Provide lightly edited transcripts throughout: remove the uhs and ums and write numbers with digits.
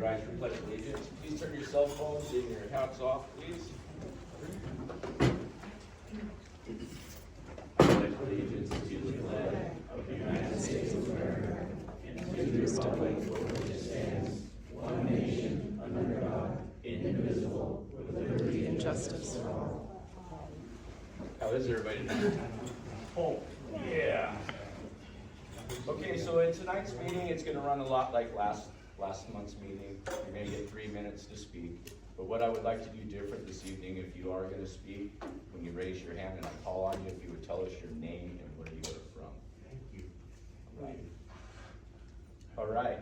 rise for pledge of allegiance. Please turn your cell phones and your hats off, please. I pledge allegiance to the flag of the United States of America and to the republic for which it stands, one nation, under God, indivisible, with liberty and justice for all. How is everybody tonight? Oh, yeah. Okay, so in tonight's meeting, it's going to run a lot like last month's meeting. You're going to get 3 minutes to speak. But what I would like to do different this evening, if you are going to speak, when you raise your hand and I call on you, if you would tell us your name and where you are from. Thank you. All right.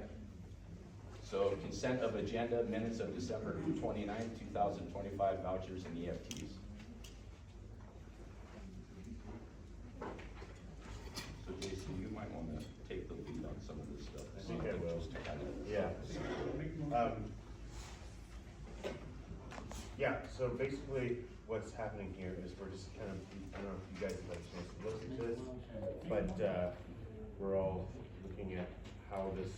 So consent of agenda, minutes of December 29th, 2025, vouchers and EFTs. So Jason, you might want to take the lead on some of this stuff. I think I will. Just to kind of, yeah, so basically what's happening here is we're just kind of, I don't know if you guys have had a chance to listen to this, but we're all looking at how this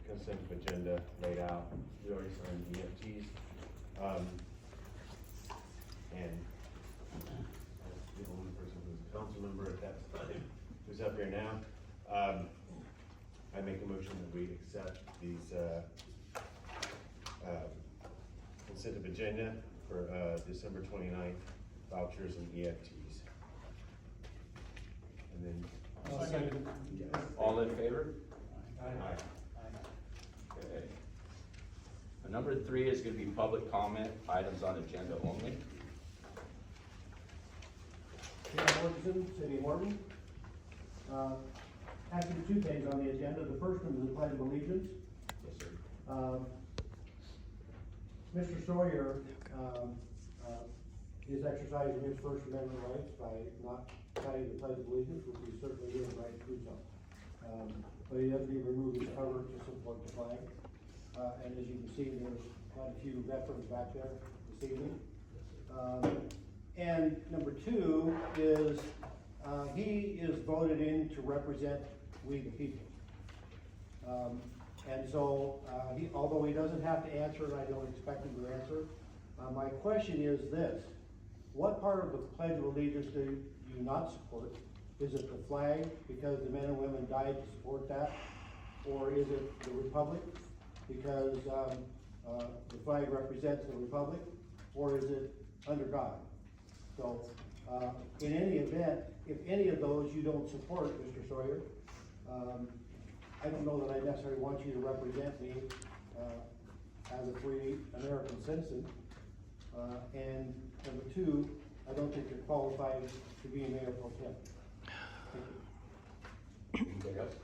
consent agenda laid out. We already signed the EFTs. And the only person who's a council member at that time who's up here now, I make a motion that we accept these consent of agenda for December 29th, vouchers and EFTs. And then all in favor? Aye. Okay. Number 3 is going to be public comment, items on agenda only. Morton, City of Morton. Actually, 2 things on the agenda. The first one is the Pledge of Allegiance. Yes, sir. Mr. Sawyer is exercising his First Amendment rights by not citing the Pledge of Allegiance, which he certainly is right to do so. But he doesn't even remove his cover to support the flag. And as you can see, there's quite a few veterans back there this evening. And number 2 is he is voted in to represent we the people. And so, although he doesn't have to answer, and I don't expect him to answer, my question is this: what part of the Pledge of Allegiance do you not support? Is it the flag, because the men and women died to support that? Or is it the Republic, because the flag represents the Republic? Or is it under God? So, in any event, if any of those you don't support, Mr. Sawyer, I don't know that I necessarily want you to represent me as a free American citizen. And number 2, I don't think you're qualified to be mayor pro tem. Anybody else?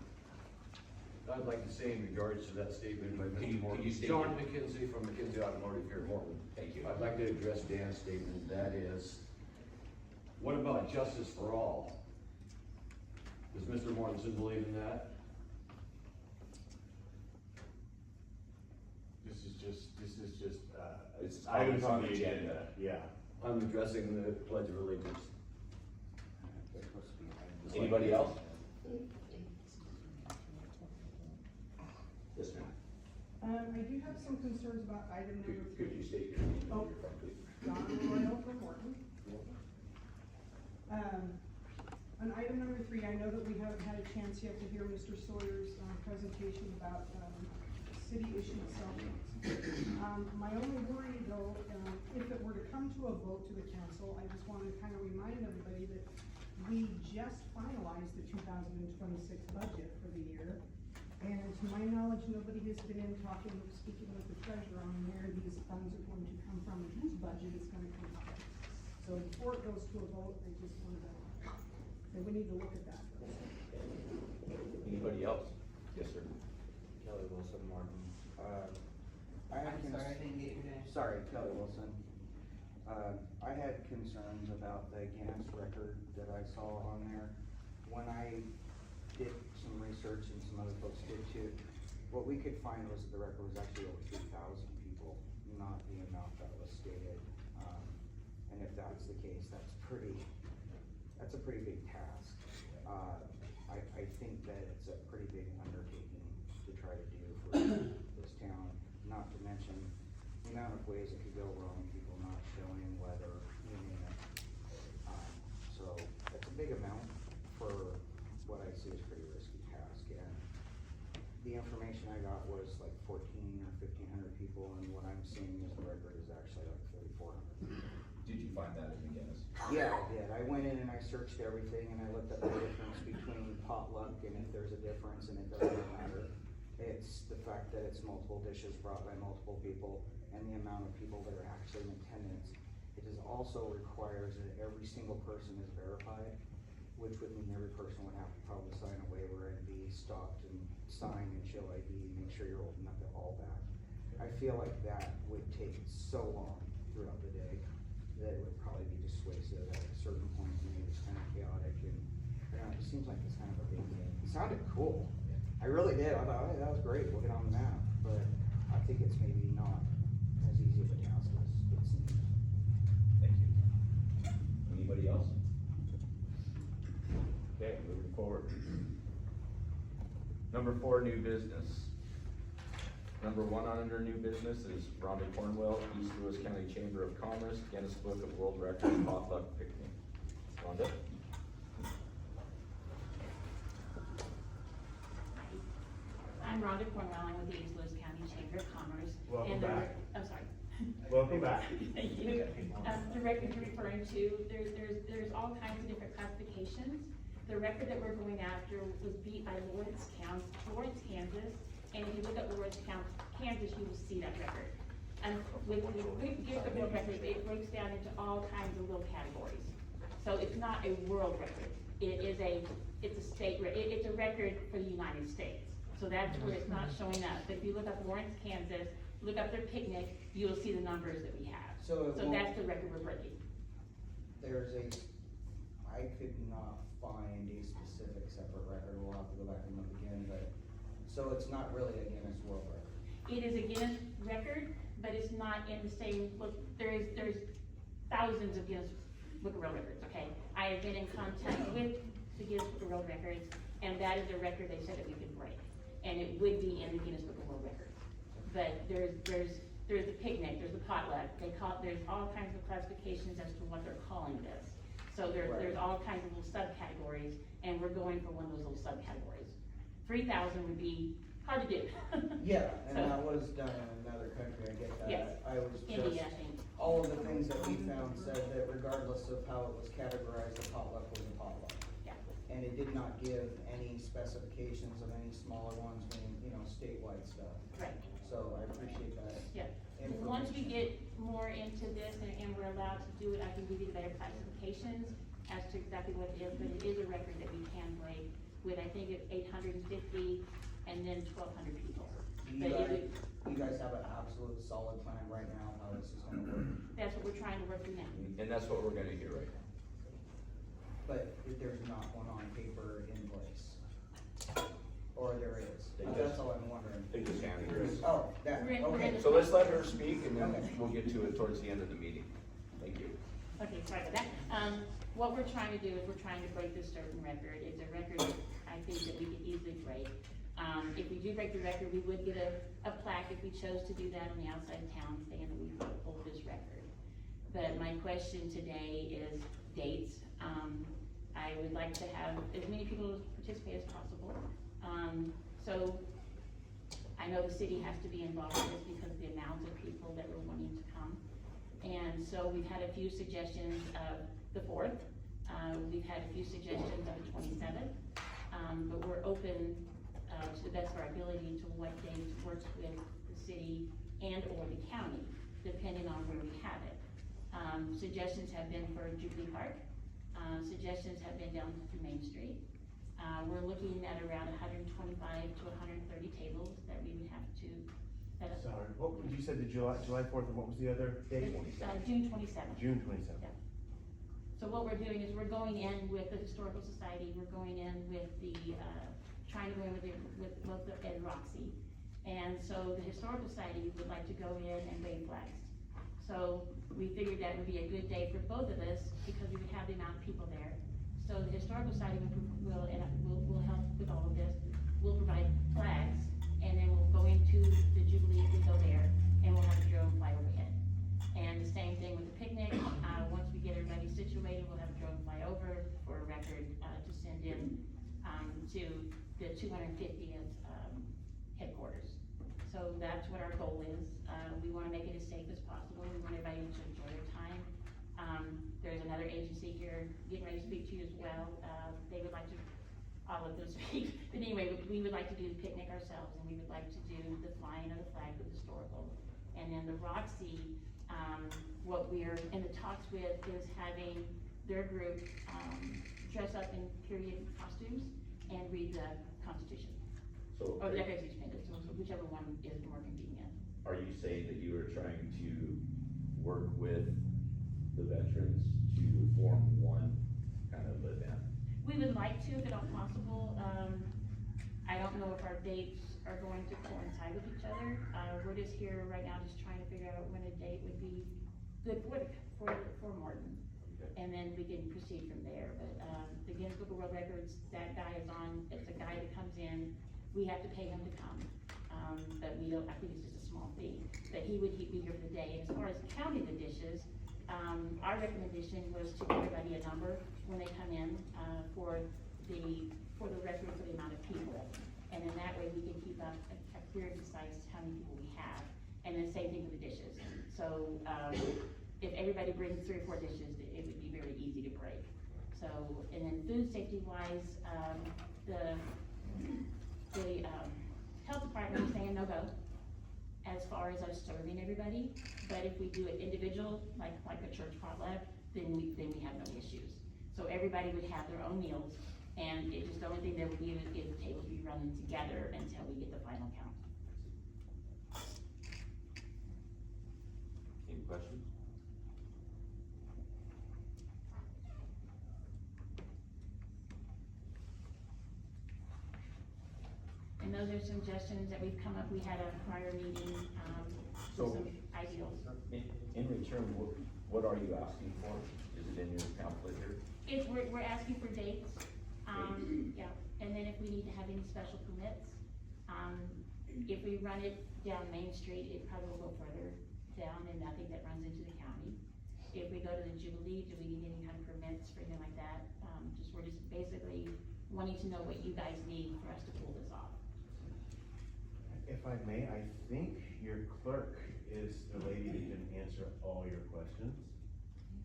I'd like to say in regards to that statement by Mr. Morton. Can you state John your- McKenzie from McKenzie Automotive here in Morton. Thank you. I'd like to address Dan's statement, that is, what about justice for all? Does Mr. Mortensen believe in that? This is just It's items on the agenda. Yeah. I'm addressing the Pledge of Allegiance. Anybody else? Yes, ma'am. I do have some concerns about item number 3. Could you state your name? Oh, Don Royal from Morton. On item number 3, I know that we haven't had a chance yet to hear Mr. Sawyer's presentation about city issued cell phones. My only worry though, if it were to come to a vote to the council, I just want to kind of remind everybody that we just finalized the 2026 budget for the year. And to my knowledge, nobody has been in speaking with the treasurer on where these funds are going to come from and whose budget is going to come from. So before it goes to a vote, I just wanted to, that we need to look at that first. Anybody else? Yes, sir. Kelly Wilson, Morton. I'm sorry, I didn't get your name. Sorry, Kelly Wilson. I had concerns about the gas record that I saw on there. When I did some research and some other folks did too, what we could find was the record was actually over 3,000 people, not the amount that was stated. And if that's the case, that's a pretty big task. I think that it's a pretty big undertaking to try to do for the ways it could go wrong, people not showing, weather, you name it. So it's a big amount for what I see as pretty risky task, and the information I got was like 14 or 1,500 people, and what I'm seeing is the record is actually like 3,400. Did you find that in the Guinness? Yeah, I did. I went in and I searched everything, and I looked up the difference between potluck and if there's a difference, and it doesn't matter. It's the fact that it's multiple dishes brought by multiple people and the amount of people that are actually in attendance. It is also requires that every single person is verified, which would mean every person would have to probably sign a waiver and be stopped and sign and show ID and make sure you're old enough to all that. I feel like that would take so long throughout the day that it would probably be dissuasive at a certain point. Maybe it's kind of chaotic, and I don't know, it just seems like it's kind of a big thing. It sounded cool. I really did. I thought, hey, that was great, we'll get on the map, but I think it's maybe not as easy of a task as it seems. Thank you. Anybody else? Okay, moving forward. Number 4, new business. Number 1 under new business is Rhonda Cornwell, East Louis County Chamber of Commerce, Guinness Book of World Records potluck picnic. Rhonda? I'm Rhonda Cornwell, I'm with the East Louis County Chamber of Commerce. Welcome And back. I'm sorry. Welcome back. Thank you. The record you're referring to, there's all kinds of different classifications. The record that we're going after was beat by Lawrence, Kansas, and if you look up Lawrence, Kansas, you will see that record. And with the Guinness Book of World Records, it breaks down into all kinds of little categories. So it's not a world record. It's a state, it's a record for the United States. So that's where it's not showing up. But if you look up Lawrence, Kansas, look up their picnic, you'll see the numbers that we have. So it So won't- that's the record we're breaking. I could not find a specific separate record, we'll have to go back and look again, but, so it's not really a Guinness World Record. It is a Guinness record, but it's not in the same, look, there's thousands of Guinness Book of World Records, okay? I have been in contact with the Guinness Book of World Records, and that is a record they said that we could break. And it would be in the Guinness Book of World Records. But there's the picnic, there's the potluck, there's all kinds of classifications as to what they're calling this. So there's all kinds of little subcategories, and we're going for one of those little subcategories. 3,000 would be hard to do. Yeah, and So- that was done in another country, I get that. Yes. I was India, just, I think. all of the things that we found said that regardless of how it was categorized, a potluck was a potluck. Yeah. And it did not give any specifications of any smaller ones, being, statewide stuff. Right. So I appreciate that. Yeah. Once we get more into this and we're allowed to do it, I can give you the better classifications as to exactly what it is, but it is a record that we can break with, I think it's 850 and then 1,200 people. You guys have an absolute solid plan right now how this is gonna work, That's what we're trying to work through now. And that's what we're gonna hear right now. but there's not one on paper in place. Or there is, They that's just- all I'm wondering. They just handed us. Oh, that, We're in okay. the- So let's let her speak and then Okay. we'll get to it towards the end of the meeting. Thank you. Okay, sorry about that. What we're trying to do is we're trying to break this certain record. It's a record that I think that we could easily break. If we do break the record, we would get a plaque if we chose to do that on the outside of town, saying that we hold this record. But my question today is dates. I would like to have as many people participate as possible. So I know the city has to be involved in this because of the amount of people that were wanting to come. And so we've had a few suggestions of the 4th, we've had a few suggestions of the 27th, but we're open, to the best of our ability to what days works with the city and or the county, depending on where we have it. Suggestions have been for Jubilee Park, suggestions have been down through Main Street. We're looking at around 125 to 130 tables that we would have to set up. Sorry, you said the July 4th, and what was the other date? June 27th. June 27th. Yeah. So what we're doing is we're going in with the Historical Society, we're going in with the, trying to go in with both the Ed Roxy. And so the Historical Society would like to go in and wave flags. So we figured that would be a good day for both of us because we would have the amount of people there. So the Historical Society will help with all of this. We'll provide flags and then we'll go into the Jubilee, we go there and we'll have a drone fly overhead. the 250th, headquarters. So that's what our goal is. We wanna make it as safe as possible. We want everybody to enjoy their time. There's another agency here getting ready to speak to you as well. They would like to, all of them speak, but anyway, we would like to do the picnic ourselves, and we would like to do the flying of the flag with historical. And then the Roxy, what we're in the talks with is having their group, dress up in period costumes and read the Constitution. So Or the Declaration of Independence, so whichever one is more convenient. are you saying that you are trying to work with the veterans to form one kind of event? We would like to, if at all possible. I don't know if our dates are going to coincide with each other. We're just here right now, just trying to figure out when a date would be good for Morton. Okay. And then we can proceed from there. But, the Guinness Book of World Records, that guy is on, it's a guy that comes in, we have to pay him to come. But we don't, I think it's just a small fee, but he would be here for the day. And as far as counting the dishes, our recommendation was to give everybody a number when they come in, for the record for the amount of people. And then that way we can keep up a clear, concise how many people we have. And then same thing with the dishes. So, if everybody brings 3 or 4 dishes, it would be very easy to break. So, and then food safety wise, the health department is saying no go as far as us serving everybody. But if we do it individual, like a church potluck, then we have no issues. So everybody would have their own meals, and it just, the only thing that would be is the tables would be running together until we get the final count. Any questions? And those are suggestions that we've come up, we had a prior meeting, So- with some ideals. In return, what are you asking for? Is it in your pamphlet here? We're asking for dates, yeah, and then if we need to have any special permits, if we run it down Main Street, it probably will go further down and nothing that runs into the county. If we go to the Jubilee, do we need any kind of permits for anything like that? We're just basically wanting to know what you guys need for us to pull this off. If I may, I think your clerk is the lady that can answer all your questions.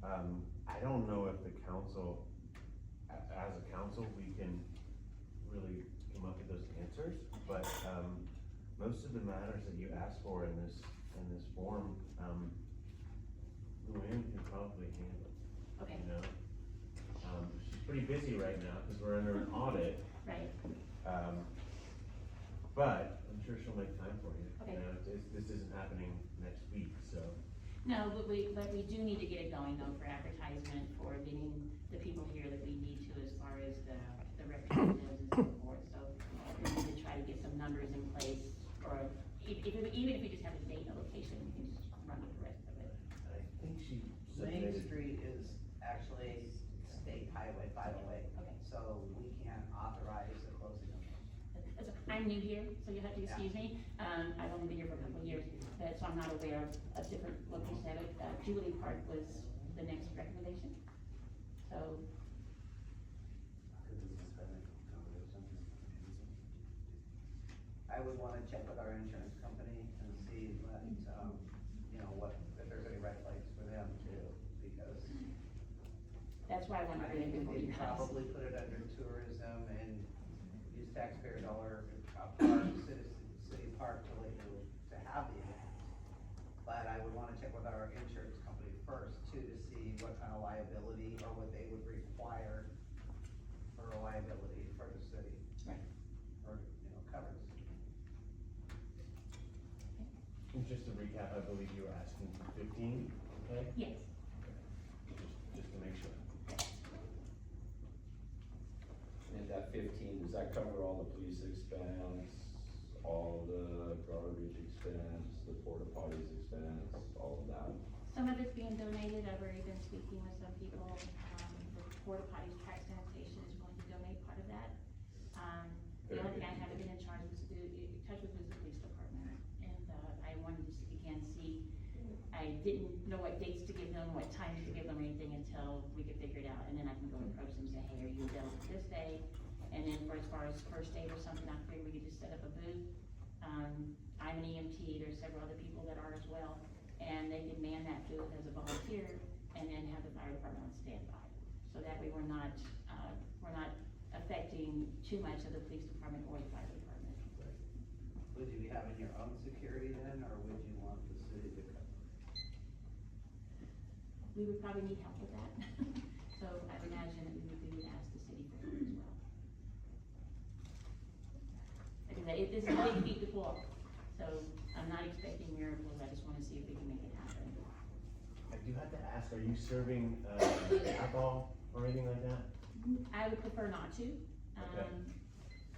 I don't know if the council, as a council, we can really come up with those answers, but, most of the matters that you asked for in this form, Luann can probably handle, Okay, you know? She's pretty busy right now, cause we're under an audit, right, but I'm sure she'll make time for you. Okay. You know, this isn't happening next week, so. no, but we do need to get it going though for advertisement, for getting the people here that we need to as far as the representatives and so forth, so we need to try to get some numbers in place, or even if we just have a date and a location, we can just run with the rest of it. I think she Main submitted. Street is actually state highway 508. Okay. So we can't authorize the closing of them. I'm new here, so you'll have to excuse me, I've only been here for a couple of years, so I'm not aware of different locations of it. Jubilee Park was the next recommendation, so. I would wanna check with our insurance company and see what, if there's any red flags for them too, because That's why I wanted I to bring think it before we you could guys. probably put it under tourism and use taxpayer dollar, park, city park to have the event. But I would wanna check with our insurance company first too, to see what kind of liability or what they would require for a liability for the city. Right. Or, covers. And just to recap, I believe you were asking for 15, okay? Yes, Just to make sure. And that 15, does that cover all the police expense, all the garbage expense, the porta potties expense, all of that? some of it's being donated, I've already been speaking with some people, the porta potties, track sanitation is going to donate part of that. The only thing I haven't been in touch with was the police department, and, I wanted to, again, see, I didn't know what dates to give them, what times to give them, or anything until we could figure it out, and then I can go approach them and say, hey, are you available this day? And then for as far as first aid or something out there, we could just set up a booth. I'm an EMT, there's several other people that are as well, and they can man that booth as a volunteer and then have the fire department on standby. So that way we're not affecting too much of the police department or the fire department. Would you be having your own security then, or would you want the city to cover? We would probably need help with that. So I would imagine that we would ask the city for help as well. Like this is a big feat to pull, so I'm not expecting miracles, I just wanna see if we can make it happen. I do have to ask, are you serving, alcohol or anything like that? I would prefer not to. Okay.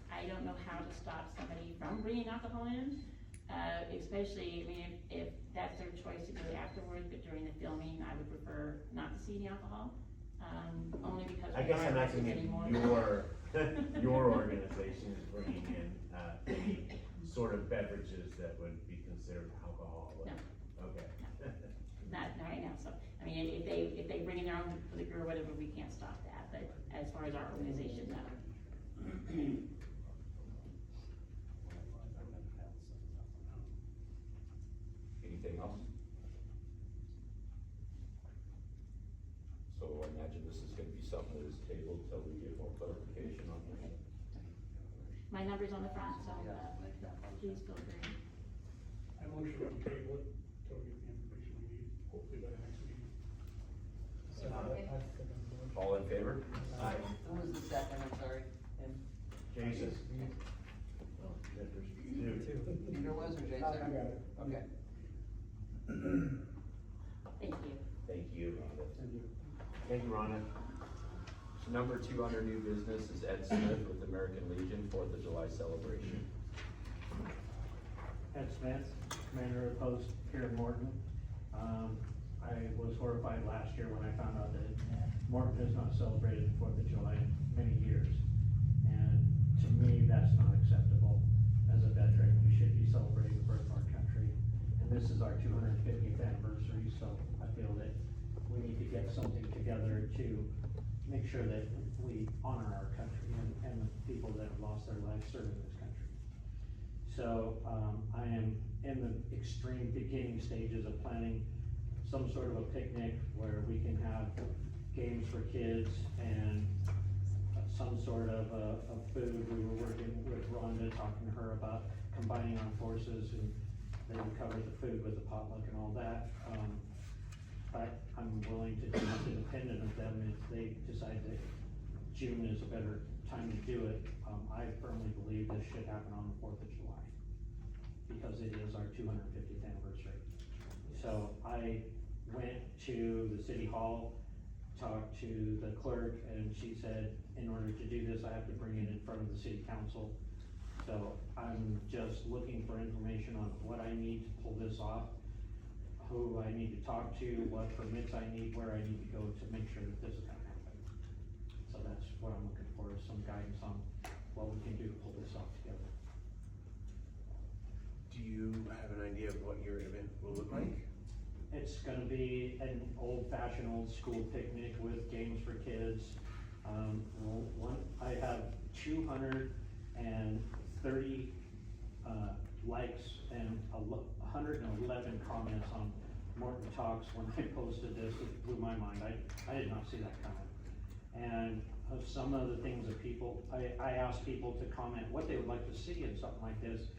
I don't know how to stop somebody from bringing alcohol in, especially, I mean, if that's their choice to do it afterwards, but during the filming, I would prefer not to see any alcohol, only because. I we guess aren't I'm asking if anymore. your organization is bringing in, any sort of beverages that would be considered alcohol. No. Okay. Not right now, so, I mean, if they bring in their own liquor or whatever, we can't stop that, but as far as our organization, no. Anything else? So I imagine this is gonna be something that is tabled till we get more clarification on this. My number's on the front, so, Yeah, make that motion. please feel free. I motion to table it till we get the information we need, hopefully by the next meeting. All in favor? Aye. Who was the second, I'm sorry? Him? Jason? Oh, there's two. Peter was or Jason? I got it. Okay. Thank you. Thank you, Rhonda. Thank you. Thank you, Rhonda. Number 2 under new business is Ed Smith with American Legion 4th of July celebration. Ed Smith, commander of post here in Morton. I was horrified last year when I found out that Morton has not celebrated the 4th of July in many years. And to me, that's not acceptable. As a veteran, we should be celebrating the birth of our country. And this is our 250th anniversary, so I feel that we need to get something together to make sure that we honor our country and the people that have lost their lives serving this country. So, I am in the extreme beginning stages of planning some sort of a picnic where we can have games for kids and some sort of food. We were working with Rhonda, talking to her about combining our forces, and they would cover the food with the potluck and all that. But I'm willing to do this independent of them if they decide that June is a better time to do it. I firmly believe this should happen on the 4th of July, because it is our 250th anniversary. So I went to the city hall, talked to the clerk, and she said, in order to do this, I have to bring it in front of the city council. So I'm just looking for information on what I need to pull this off, who I need to talk to, what permits I need, where I need to go to make sure that this is gonna happen. So that's what I'm looking for, is some guidance on what we can do to pull this off together. Do you have an idea of what your event will look like? It's gonna be an old-fashioned, old-school picnic with games for kids. I have 230 likes and 111 comments on Morton Talks when I posted this. It blew my mind. I did not see that coming. And some of the things that people, I asked people to comment what they would like to see in something like this,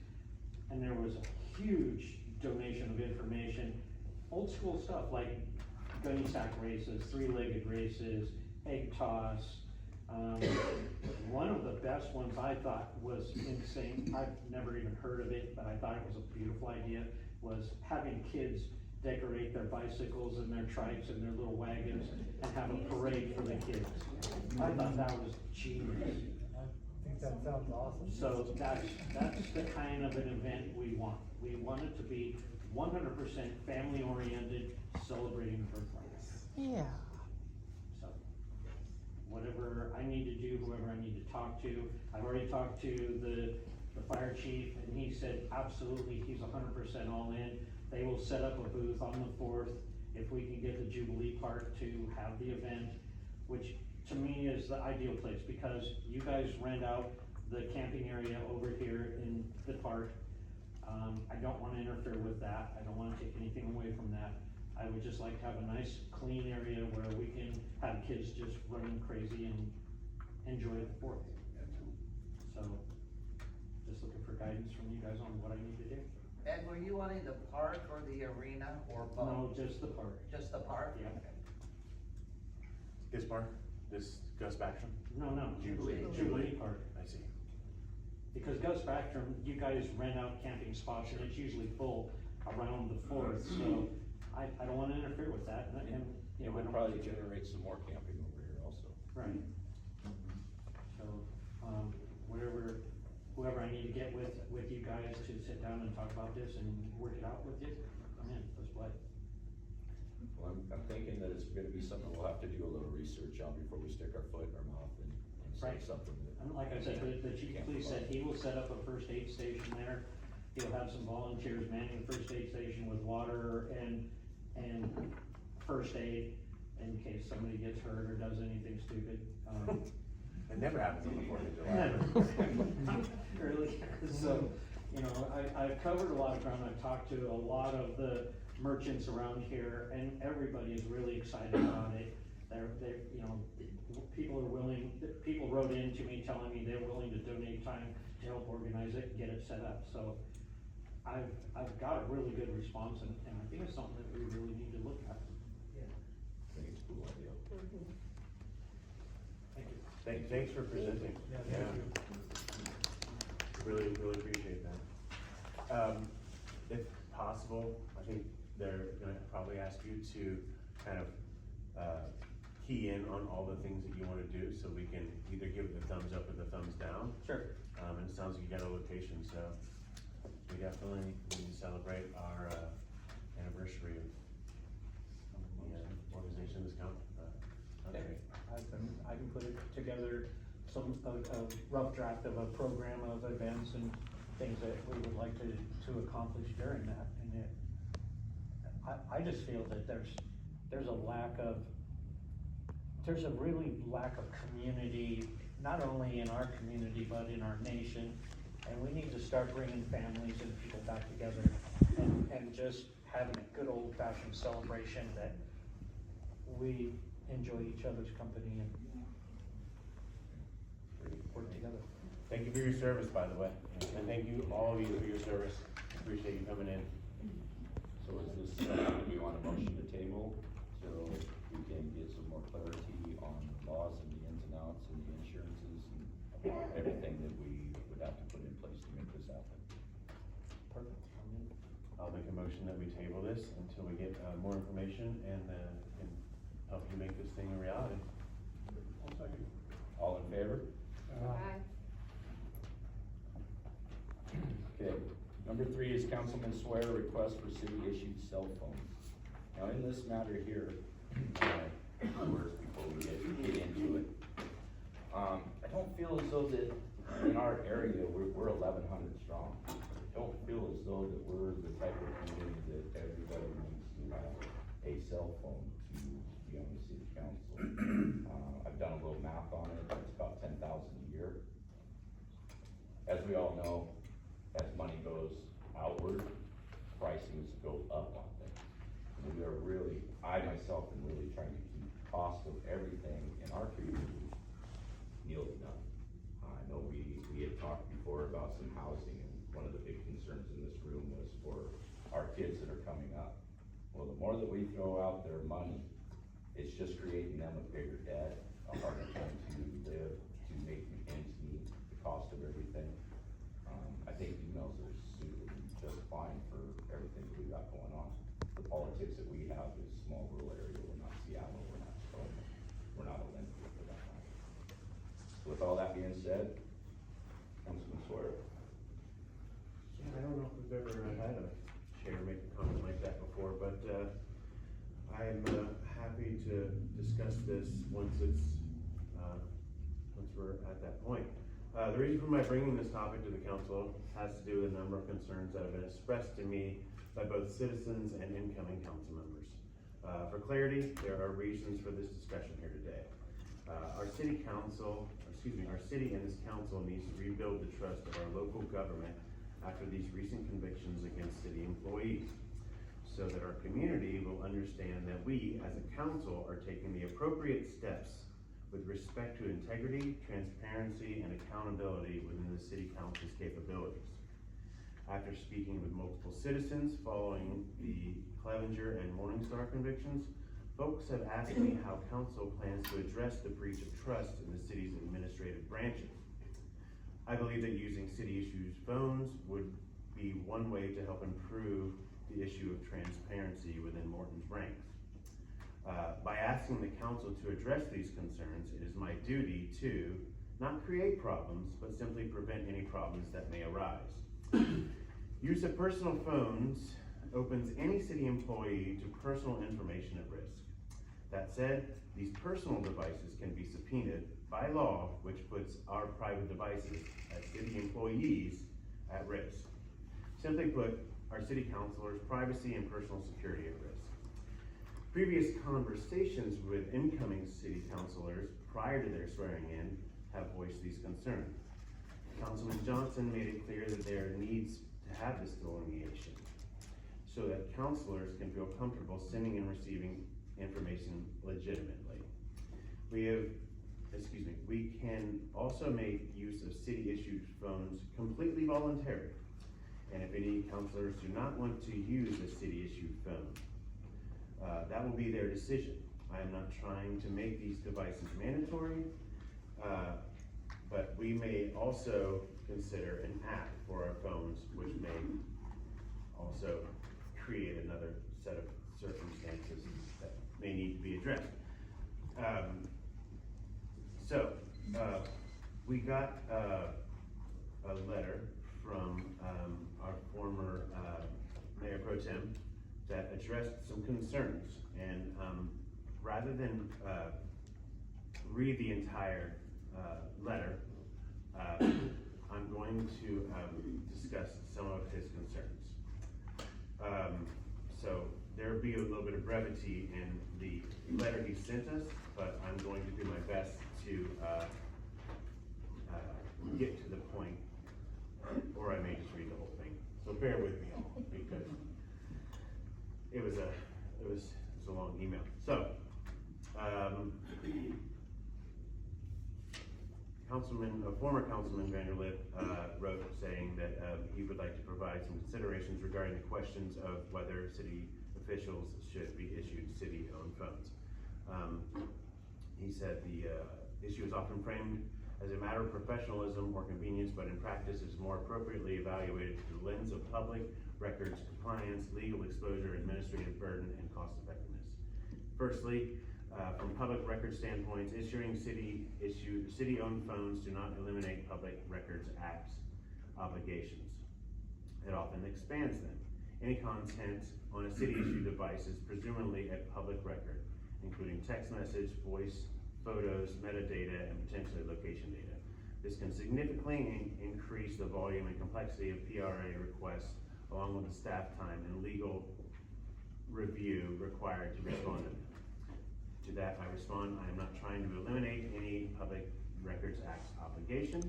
and there was a huge donation of information. Old school stuff like gunny sack races, 3-legged races, egg toss. One of the best ones I thought was insane, I've never even heard of it, but I thought it was a beautiful idea, was having kids decorate their bicycles and their trikes and their little wagons and have a parade for the kids. I thought that was genius. I think that sounds awesome. So that's the kind of an event we want. We want it to be 100% family oriented, celebrating the birthright. Yeah. So, whatever I need to do, whoever I need to talk to, I've already talked to the fire chief, and he said absolutely, he's 100% all in. They will set up a booth on the 4th if we can get the Jubilee Park to have the event, which to me is the ideal place, because you guys rent out the camping area over here in the park. I don't wanna interfere with that, I don't wanna take anything away from that. I would just like to have a nice, clean area where we can have kids just running crazy and enjoy the Fourth. So, just looking for guidance from you guys on what I need to do. And were you wanting the park or the arena or both? No, just the park. Just the park? Yeah. Okay. This park, this Gus Backstrom? No, Jubilee. Jubilee Park. I see. Because Gus Backstrom, you guys rent out camping spots and it's usually full around the Fourth, so I don't wanna interfere with that, and, you It know, I would don't. probably generate some more camping over here also. Right. So, whoever I need to get with you guys to sit down and talk about this and work it out with you, I'm in, let's play. Well, I'm thinking that it's gonna be something we'll have to do a little research on before we stick our foot in our mouth and say Right. something that. And like I said, the chief of police said he will set up a first aid station there. He'll have some volunteers manning the first aid station with water and first aid in case somebody gets hurt or does anything stupid. It never happens on the 4th of July. Never. Really, so, you know, I've covered a lot of ground, I've talked to a lot of the merchants around here, and everybody is really excited about it. They're, you know, people wrote in to me telling me they're willing to donate time to help organize it and get it set up, so I've got a really good response, and I think it's something that we really need to look at. I think it's a cool idea. Thank you. Thanks for presenting. Yeah, thank you. Really appreciate that. If possible, I think they're gonna probably ask you to kind of, key in on all the things that you wanna do, so we can either give the thumbs up or the thumbs down. Sure. And it sounds like you got a location, so we definitely need to celebrate our, anniversary of the organization of this country. I can put it together, a rough draft of a program of events and things that we would like to accomplish during that, and I just feel that there's a really lack of community, not only in our community, but in our nation, and we need to start bringing families and people back together, and just having a good old-fashioned celebration that we enjoy each other's company and work together. Thank you for your service, by the way, and thank you, all of you, for your service. Appreciate you coming in. So is this, we want a motion to table, so we can get some more clarity on the laws and the ins and outs and the insurances and everything that we would have to put in place to make this happen. Perfect. I'll make a motion that we table this until we get, more information and, can help you make this thing a reality. I'll second. All in favor? Okay, number 3 is Councilman Swear request for city issued cell phones. Now, in this matter here, first, before we get into it, I don't feel as though that in our area, we're 1,100 strong. I don't feel as though that we're the type of community that everybody needs to have a cell phone to be on the city council. I've done a little math on it, it's about $10,000 a year. As we all know, as money goes outward, pricings go up on things. And we are really, I myself am really trying to keep cost of everything in our community nearly none. I know we had talked before about some housing, and one of the big concerns in this room was for our kids that are coming up. Well, the more that we throw out their money, it's just creating them a bigger debt, a harder time to live, to make ends meet, the cost of everything. I think emails are suited just fine for everything that we got going on. The politics that we have is small rural area, we're not Seattle, we're not Tacoma, we're not Olympia for that matter. So with all that being said, Councilman Sawyer. Yeah, I don't know if we've ever had a chair make a comment like that before, but, I'm, happy to discuss this once we're at that point. The reason for my bringing this topic to the council has to do with a number of concerns that have been expressed to me by both citizens and incoming council members. For clarity, there are reasons for this discussion here today. Our city and this council needs to rebuild the trust of our local government after these recent convictions against city employees, so that our community will understand that we, as a council, are taking the appropriate steps with respect to integrity, transparency, and accountability within the city council's capabilities. After speaking with multiple citizens following the Clevenger and Morningstar convictions, folks have asked me how council plans to address the breach of trust in the city's administrative branches. I believe that using city-issued phones would be one way to help improve the issue of transparency within Morton's ranks. By asking the council to address these concerns, it is my duty to not create problems, but simply prevent any problems that may arise. Use of personal phones opens any city employee to personal information at risk. That said, these personal devices can be subpoenaed by law, which puts our private devices as city employees at risk. Simply put, our city councilors' privacy and personal security at risk. Previous conversations with incoming city councilors prior to their swearing in have voiced these concerns. Councilman Johnson made it clear that there needs to have this delineation so that councilors can feel comfortable sending and receiving information legitimately. We can also make use of city-issued phones completely voluntary. And if any councilors do not want to use a city-issued phone, that will be their decision. I am not trying to make these devices mandatory, but we may also consider an app for our phones, which may also create another set of circumstances that may need to be addressed. We got a letter from our former Mayor Pro Tem that addressed some concerns, and rather than read the entire letter, I'm going to discuss some of his concerns. So there'll be a little bit of brevity in the letter he sent us, but I'm going to do my best to get to the point, or I may just read the whole thing. So bear with me all, because it was a long email. So, former Councilman Vanderlip wrote saying that he would like to provide some considerations regarding the questions of whether city officials should be issued city-owned phones. He said the issue is often framed as a matter of professionalism or convenience, but in practice is more appropriately evaluated through the lens of public records compliance, legal exposure, administrative burden, and cost effectiveness. Firstly, from public record standpoints, issuing city-owned phones do not eliminate Public Records Act's obligations. It often expands them. Any content on a city-issued device is presumably a public record, including text message, voice, photos, metadata, and potentially location data. This can significantly increase the volume and complexity of PRA requests, along with the staff time and legal review required to respond to them. To that I respond, I am not trying to eliminate any Public Records Act's obligation.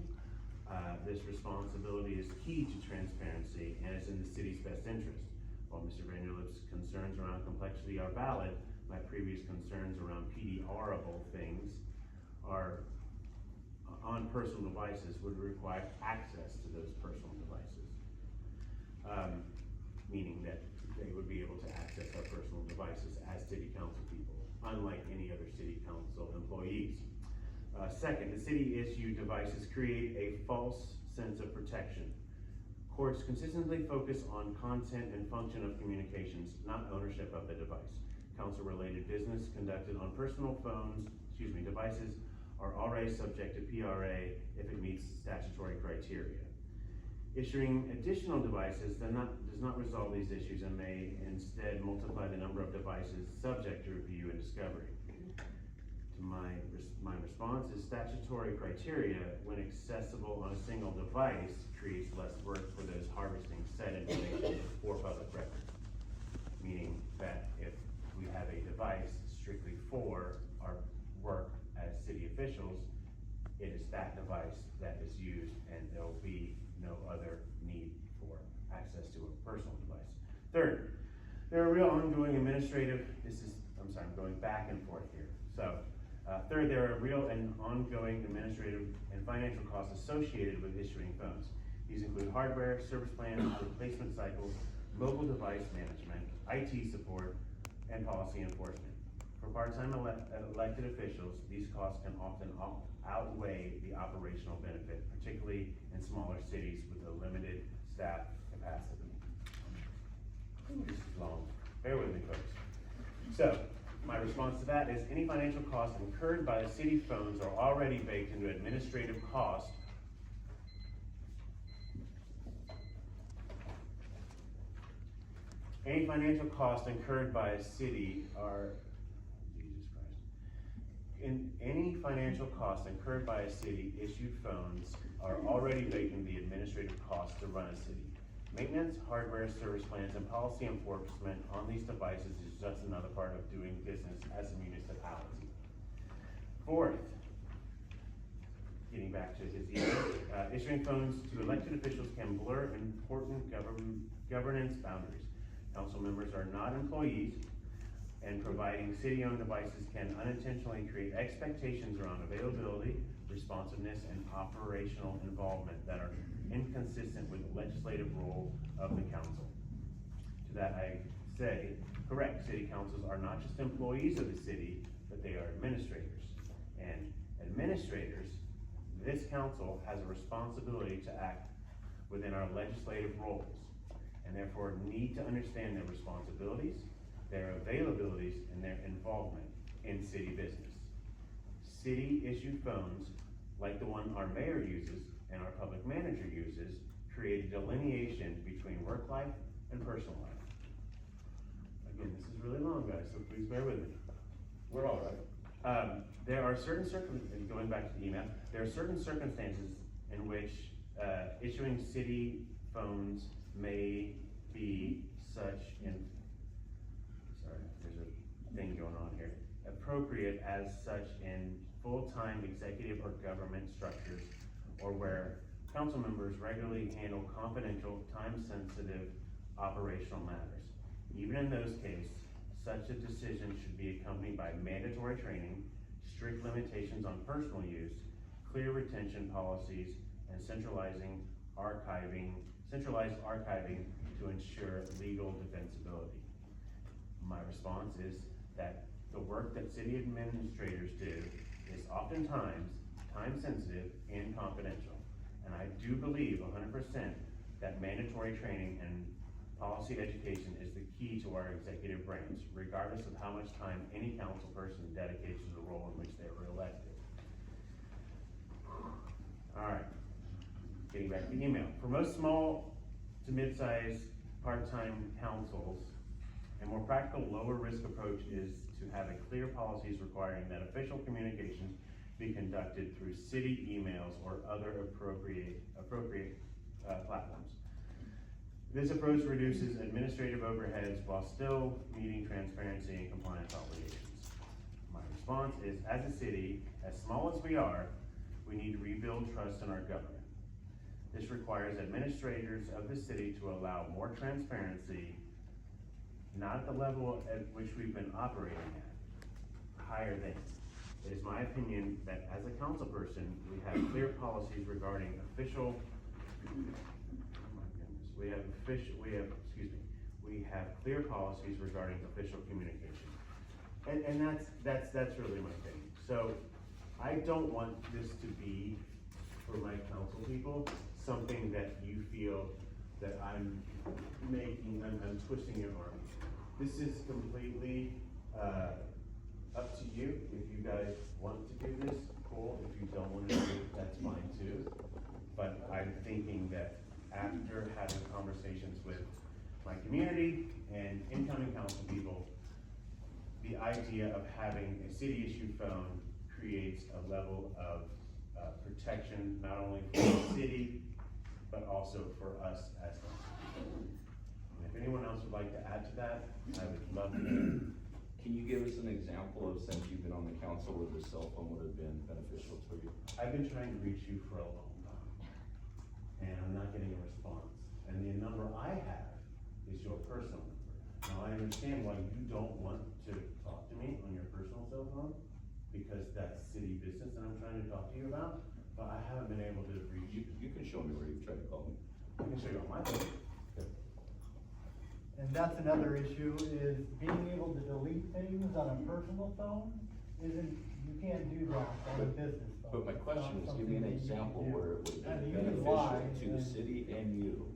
This responsibility is key to transparency and is in the city's best interest. While Mr. Vanderlip's concerns around complexity are valid, my previous concerns around PDR-able things are on personal devices would require access to those personal devices. Meaning that they would be able to access our personal devices as city council people, unlike any other city council employees. Second, the city-issued devices create a false sense of protection. Courts consistently focus on content and function of communications, not ownership of the device. Council-related business conducted on personal devices are already subject to PRA if it meets statutory criteria. Issuing additional devices does not resolve these issues and may instead multiply the number of devices subject to review and discovery. To my response is statutory criteria, when accessible on a single device, creates less work for those harvesting said information for public records. Meaning that if we have a device strictly for our work as city officials, it is that device that is used, and there will be no other need for access to a personal device. Third, there are real ongoing administrative, I'm going back and forth here. So, third, there are real and ongoing administrative and financial costs associated with issuing phones. These include hardware, service plans, replacement cycles, mobile device management, IT support, and policy enforcement. For part-time elected officials, these costs can often outweigh the operational benefit, particularly in smaller cities with a limited staff capacity. This is long. Bear with me, folks. So, my response to that is any financial costs incurred by the city phones are already baked into administrative costs. Any financial costs incurred by a city are, Jesus Christ. Any financial costs incurred by a city issued phones are already baked into the administrative costs to run a city. Maintenance, hardware, service plans, and policy enforcement on these devices is just another part of doing business as a municipality. Fourth, getting back to his email, issuing phones to elected officials can blur important governance boundaries. Council members are not employees, and providing city-owned devices can unintentionally create expectations around availability, responsiveness, and operational involvement that are inconsistent with the legislative role of the council. To that I say, correct, city councils are not just employees of the city, but they are administrators. And administrators, this council has a responsibility to act within our legislative roles, and therefore need to understand their responsibilities, their availabilities, and their involvement in city business. City-issued phones, like the one our mayor uses and our public manager uses, create a delineation between work life and personal life. Again, this is really long, guys, so please bear with me. We're all right. There are certain going back to the email, there are certain circumstances in which issuing city phones may be such there's a thing going on here, appropriate as such in full-time executive or government structures, or where council members regularly handle confidential, time-sensitive operational matters. Even in those cases, such a decision should be accompanied by mandatory training, strict limitations on personal use, clear retention policies, and centralized archiving to ensure legal defensibility. My response is that the work that city administrators do is oftentimes time-sensitive and confidential. And I do believe 100% that mandatory training and policy education is the key to our executive branch, regardless of how much time any council person dedicates to the role in which they were elected. All right, getting back to the email. For most small to mid-sized part-time councils, a more practical, lower-risk approach is to have clear policies requiring that official communications be conducted through city emails or other appropriate platforms. This approach reduces administrative overheads while still meeting transparency and compliance obligations. My response is, as a city, as small as we are, we need to rebuild trust in our government. This requires administrators of the city to allow more transparency, not at the level at which we've been operating at, higher than. It is my opinion that as a council person, we have clear policies regarding official, we have clear policies regarding official communication. And that's really my thing. So I don't want this to be, for my council people, something that you feel that I'm twisting your arm. This is completely up to you. If you guys want to do this, cool. If you don't want to do it, that's fine too. But I'm thinking that after having conversations with my community and incoming council people, the idea of having a city-issued phone creates a level of protection, not only for the city, but also for us as council people. And if anyone else would like to add to that, I would love to hear. Can you give us an example of, since you've been on the council, where the cell phone would have been beneficial to you? I've been trying to reach you for a long time, and I'm not getting a response. And the number I have is your personal number. Now, I understand why you don't want to talk to me on your personal cell phone, because that's city business that I'm trying to talk to you about, but I haven't been able to reach you. You can show me where you've tried to call me. I can show you on my phone. And that's another issue, is being able to delete things on a personal phone isn't, you can't do that on a business phone. But my question is, give me an example where it would And be you can beneficial lie to the and- city and you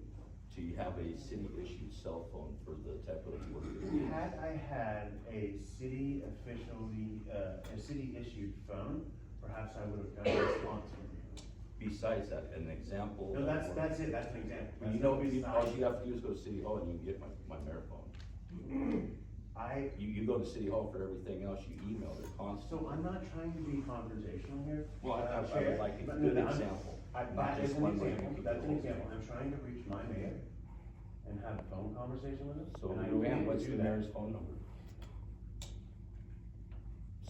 to have a city-issued cell phone for the type of work that you do. Had I had a city officially, a city-issued phone, perhaps I would have gotten a response from you. Besides that, an example. No, of that's work. it, that's an example. You know, all you have to do is go to City Hall and you can get my mayor phone. You go to City Hall for everything else, you email, they're constant. So I'm not trying to be confrontational here. Well, I Chair, would like a but good I'm- example, That not is just an one way. example, that's an example, I'm trying to reach my mayor and have a phone conversation with him. So, and I Luann, can't what's do the that. mayor's phone number?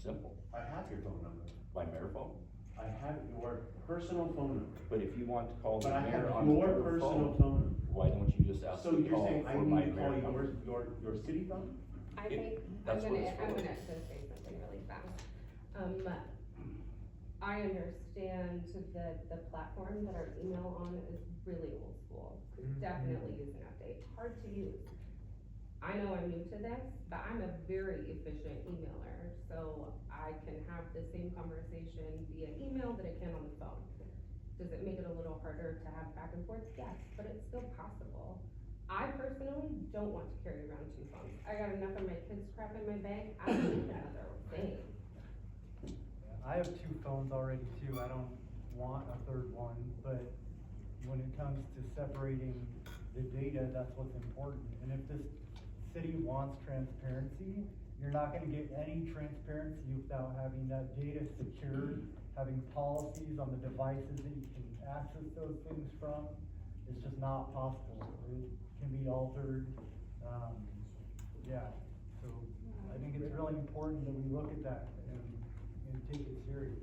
Simple, I have your phone number, my mayor phone, I have your personal phone number, but if you want to call the but I mayor have on your her personal phone, phone number. why don't you just ask So to you're call saying I for my need to call mayor number? your city phone? I It- think, that's what it's I'm for. gonna say something really fast. I understand that the platform that our email on is really old school, could definitely use an update, hard to use. I know I'm new to this, but I'm a very efficient emailer, so I can have the same conversation via email that I can on the phone. Does it make it a little harder to have back and forth? Yes, but it's still possible. I personally don't want to carry around two phones. I got enough of my kids' crap in my bag, I don't need another thing. I have two phones already too, I don't want a third one, but when it comes to separating the data, that's what's important. And if this city wants transparency, you're not gonna get any transparency without having that data secured, having policies on the devices that you can access those things from. It's just not possible, it can be altered, yeah, so I think it's really important that we look at that and take it serious.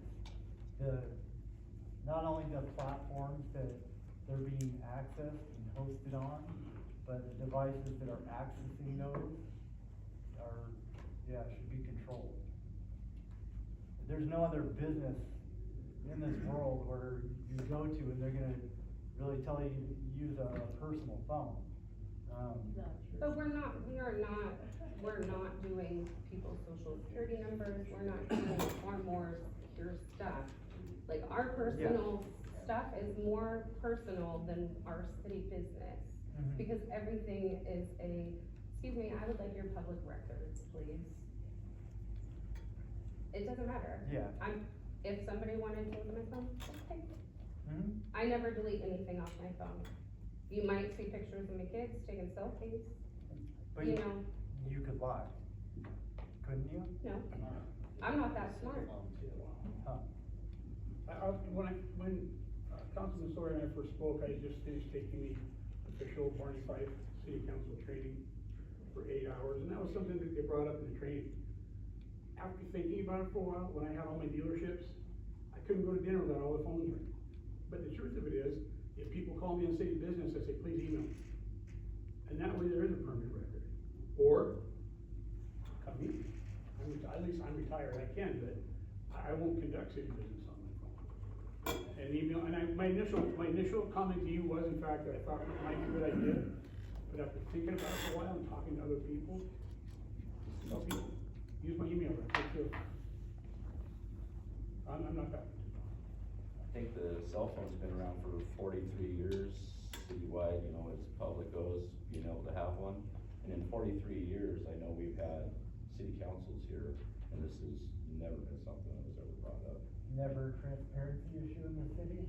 Not only the platforms that they're being accessed and hosted on, but the devices that are accessing those should be controlled. There's no other business in this world where you go to and they're gonna really tell you to use a personal phone. But we're not doing people's social security numbers, we're not doing far more secure stuff. Like, our personal stuff is more personal than our city business. Mhm. Because everything is excuse me, I would like your public records, please. It doesn't matter. Yeah. If somebody wanted to look at my phone, okay. Mhm. I never delete anything off my phone. You might see pictures of my kids taking selfies, But you know, you could lie, couldn't you? no, I'm not that smart. Huh. When Councilman Sawyer and I first spoke, I had just finished taking the official Barney Fife City Council training for 8 hours, and that was something that they brought up in the training. After thinking about it for a while, when I had all my dealerships, I couldn't go to dinner without all the phones ringing. But the truth of it is, if people call me in city business, I say, please email me. And that way there is a permanent record. Or, come meet me. At least I'm retired, I can, but I won't conduct city business on my phone. And email, and my initial comment to you was, in fact, that I thought it might be a good idea, but after thinking about it for a while and talking to other people, tell people, use my email address. I'm not that. I think the cell phone's been around for 43 years citywide, you know, as public goes, being able to have one. And in 43 years, I know we've had city councils here, and this has never been something that was ever brought up. Never a transparency issue in the city?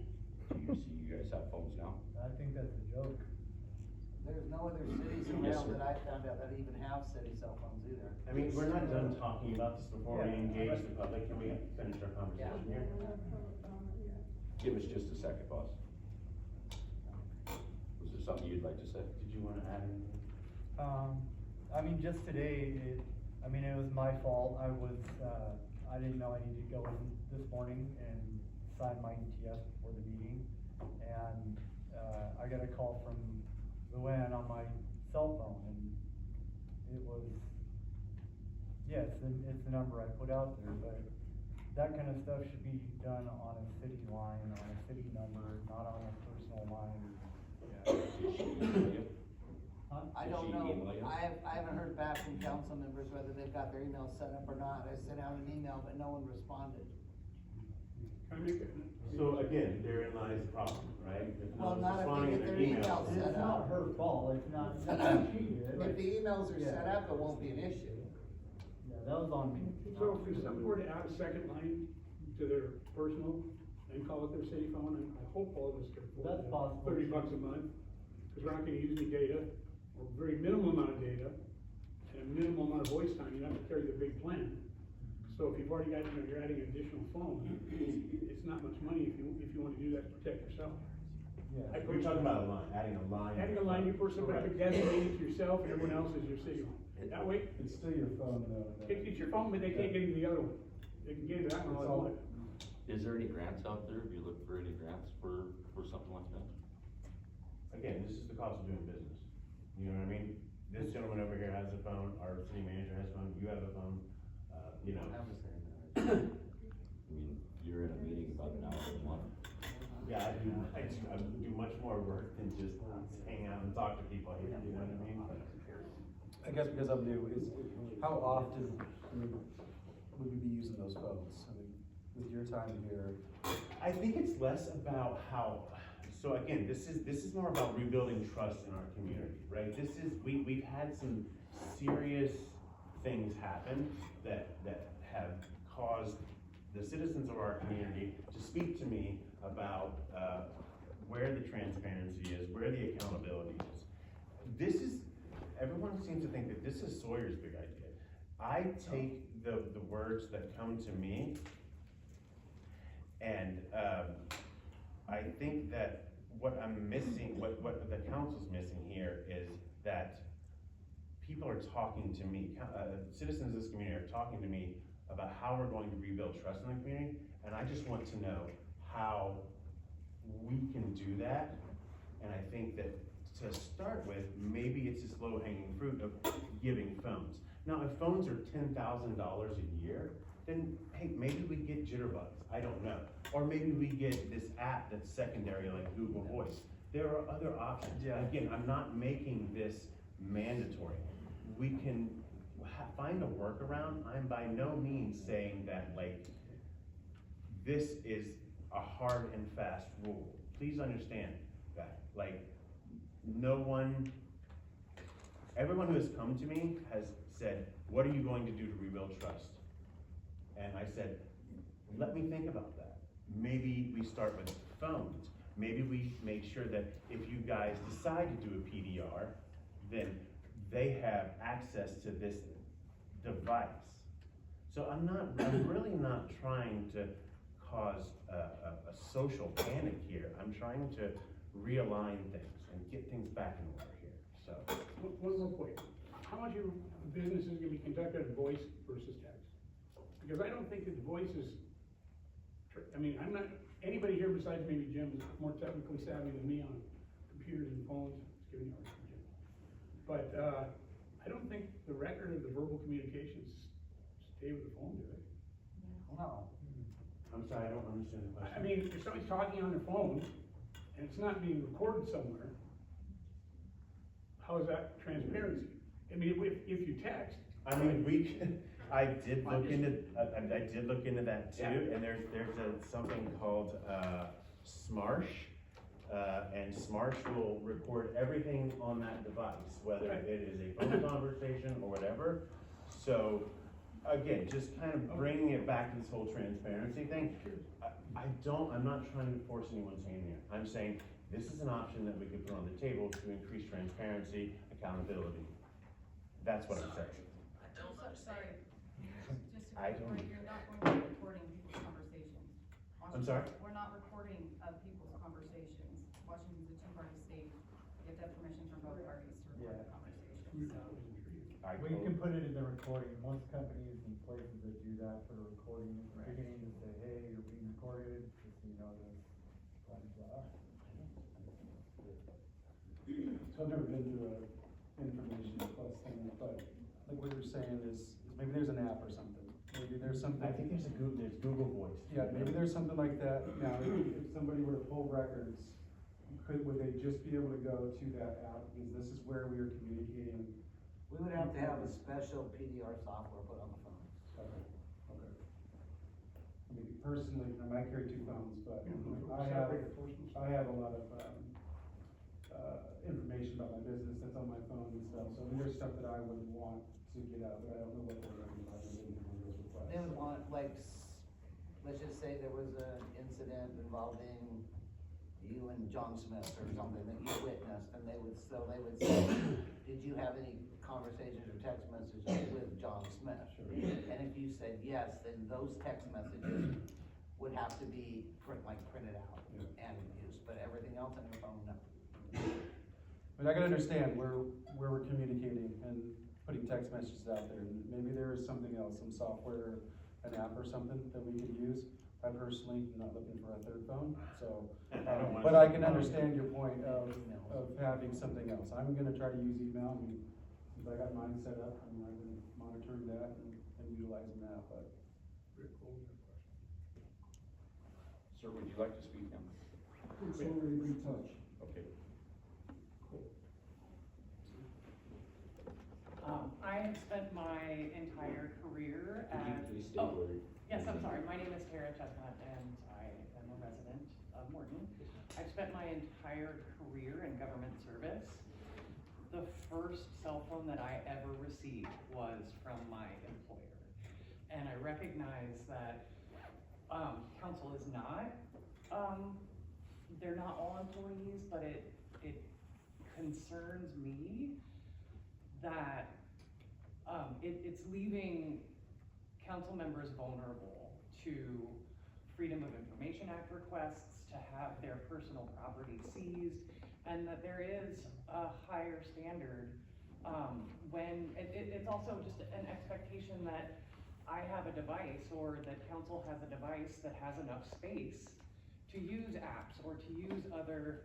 Do you see you guys have phones now? I think that's a joke. There's no other cities Yes, around sir. that I found out that even have city cell phones either. I mean, we're not done talking about this before we Yeah. engage the public, can we finish our conversation here? Give us just a second, boss. Was there something you'd like to say? Did you wanna add anything? I mean, just today, I mean, it was my fault. I didn't know I needed to go in this morning and sign my ETS before the meeting. And, I got a call from Luann on my cell phone, and it was, yeah, it's the number I put out there, but that kind of stuff should be done on a city line, on a city number, not on a personal line. Huh? Did I she don't know, email you? I haven't heard back from council members whether they've got their email set up or not. I sent out an email, but no one responded. Can I make it? So again, therein lies the problem, right? If Well, no one's not if they responding get to their their emails emails. It's not her fault, it's not, she did. If the emails are set Yeah. up, it won't be an issue. Yeah, that was on me. So if somebody were to add a second line to their personal and call it their city phone, and I hope all of us can afford That's that, possible. $30 a month, cause we're not gonna use any data, or very minimal amount of data, and a minimal amount of voice time, you don't have to carry the big plan. So if you've already got, you're adding an additional phone, it's not much money if you wanna do that to protect yourself. Yeah. We're talking about a line, adding a line. Adding a line, you person, but Correct. designate it to yourself, and everyone else is your city line. That way, It's still your phone though. it's your phone, but they can't get into the other one. They can get into that one all they want. Is there any grants out there? Have you looked for any grants for something like that? Again, this is the cost of doing business. You know what I mean? This gentleman over here has a phone, our city manager has a phone, you have a phone, you know. I mean, you're in a meeting about an hour a month. Yeah, I do much more work than just hang out and talk to people, you know what I mean? I guess because I'm new, how often would we be using those phones? I mean, with your time here. I think it's less about how, so again, this is more about rebuilding trust in our community, right? We've had some serious things happen that have caused the citizens of our community to speak to me about, where the transparency is, where the accountability is. Everyone seems to think that this is Sawyer's big idea. I take the words that come to me, and I think that what I'm missing, what the council's missing here is that people are talking to me, citizens of this community are talking to me about how we're going to rebuild trust in the community, and I just want to know how we can do that. And I think that to start with, maybe it's this low-hanging fruit of giving phones. Now, if phones are $10,000 a year, then hey, maybe we get jitterbugs, I don't know. Or maybe we get this app that's secondary like Google Voice. There are other options. Yeah. Again, I'm not making this mandatory. We can find a workaround. I'm by no means saying that like, this is a hard and fast rule. Please understand that, like, everyone who has come to me has said, what are you going to do to rebuild trust? And I said, let me think about that. Maybe we start with phones. Maybe we make sure that if you guys decide to do a PDR, then they have access to this device. So I'm really not trying to cause a social panic here. I'm trying to realign things and get things back in order here, so. One more point. How much of your business is gonna be conducted in voice versus text? Because I don't think that voice is, I'm not, anybody here besides maybe Jim is more technically savvy than me on computers and phones. It's giving you a hard time, Jim. But, I don't think the record of the verbal communications stay with the phone, do they? No. I'm sorry, I don't understand the question. I mean, if somebody's talking on their phone and it's not being recorded somewhere, how is that transparency? I mean, if you text. I mean, I did look into that too, and there's something called, Smarsh. And Smarsh will record everything on that device, whether it is a phone conversation or whatever. So, again, just kind of bringing it back to this whole transparency thing. I'm not trying to force anyone's hand here. I'm saying this is an option that we could put on the table to increase transparency, accountability. That's what I'm saying. Sorry. Just to I don't- clarify, you're not going to be recording people's conversations. I'm sorry? We're not recording people's conversations. Washington's a two-party state. You have to have permission from both parties to record the conversations. We can put it in the recording, most companies and places that do that for recording at the beginning to say, hey, you're being recorded, just so you know this, blah, blah. So I've never been to a information request thing, but like what you're saying is maybe there's an app or something, maybe there's something. I think there's Google Voice. Yeah, maybe there's something like that. Now, if somebody were to pull records, would they just be able to go to that app, because this is where we are communicating? We would have to have a special PDR software put on the phone. Okay. I mean, personally, I might carry 2 phones, but I have a lot of, information about my business that's on my phone and stuff, so there's stuff that I would want to get out, but I don't know what they're looking for in those requests. They would want, like, let's just say there was an incident involving you and John Smith or something that you witnessed, and they would say, did you have any conversations or text messages with John Smith? Sure. And if you said yes, then those text messages would have to be printed out and used, but everything else on your phone, no. But I can understand where we're communicating and putting text messages out there, and maybe there is something else, some software, an app or something that we could use. I personally am not looking for a 3rd phone, so, but I can understand your point of having something else. I'm gonna try to use email, I mean, since I got mine set up, I've been monitoring that and utilizing that, but. Sir, would you like to speak now? It's already been touched. Okay. I have spent my entire career Could you at. please state where? Yes, I'm sorry, my name is Tara Chestnut and I am a resident of Morton. I've spent my entire career in government service. The first cell phone that I ever received was from my employer. And I recognize that, council is not, they're not all employees, but it concerns me that, it's leaving council members vulnerable to Freedom of Information Act requests, to have their personal property seized, and that there is a higher standard, when, it's also just an expectation that I have a device, or that council has a device that has enough space to use apps, or to use other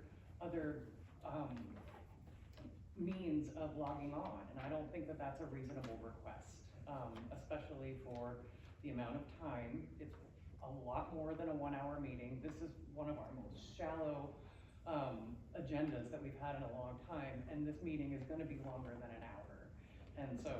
means of logging on, and I don't think that that's a reasonable request, especially for the amount of time. It's a lot more than a 1-hour meeting. This is one of our most shallow agendas that we've had in a long time, and this meeting is gonna be longer than an hour. And so,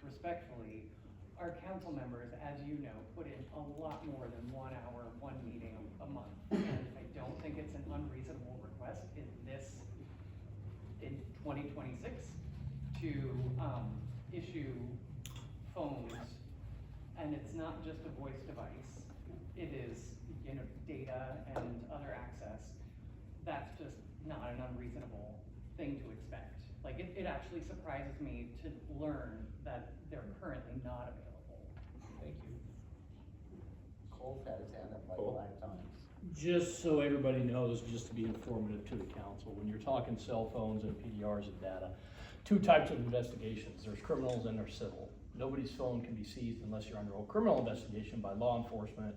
respectfully, our council members, as you know, put in a lot more than 1 hour, 1 meeting a month. And I don't think it's an unreasonable request in 2026 to issue phones, and it's not just a voice device. It is, data and other access. That's just not an unreasonable thing to expect. Like, it actually surprises me to learn that they're currently not available. Thank you. Cole's had his hand up like Cole? 5 times. Just so everybody knows, just to be informative to the council, when you're talking cell phones and PDRs and data, 2 types of investigations. There's criminals and there's civil. Nobody's phone can be seized unless you're under a criminal investigation by law enforcement,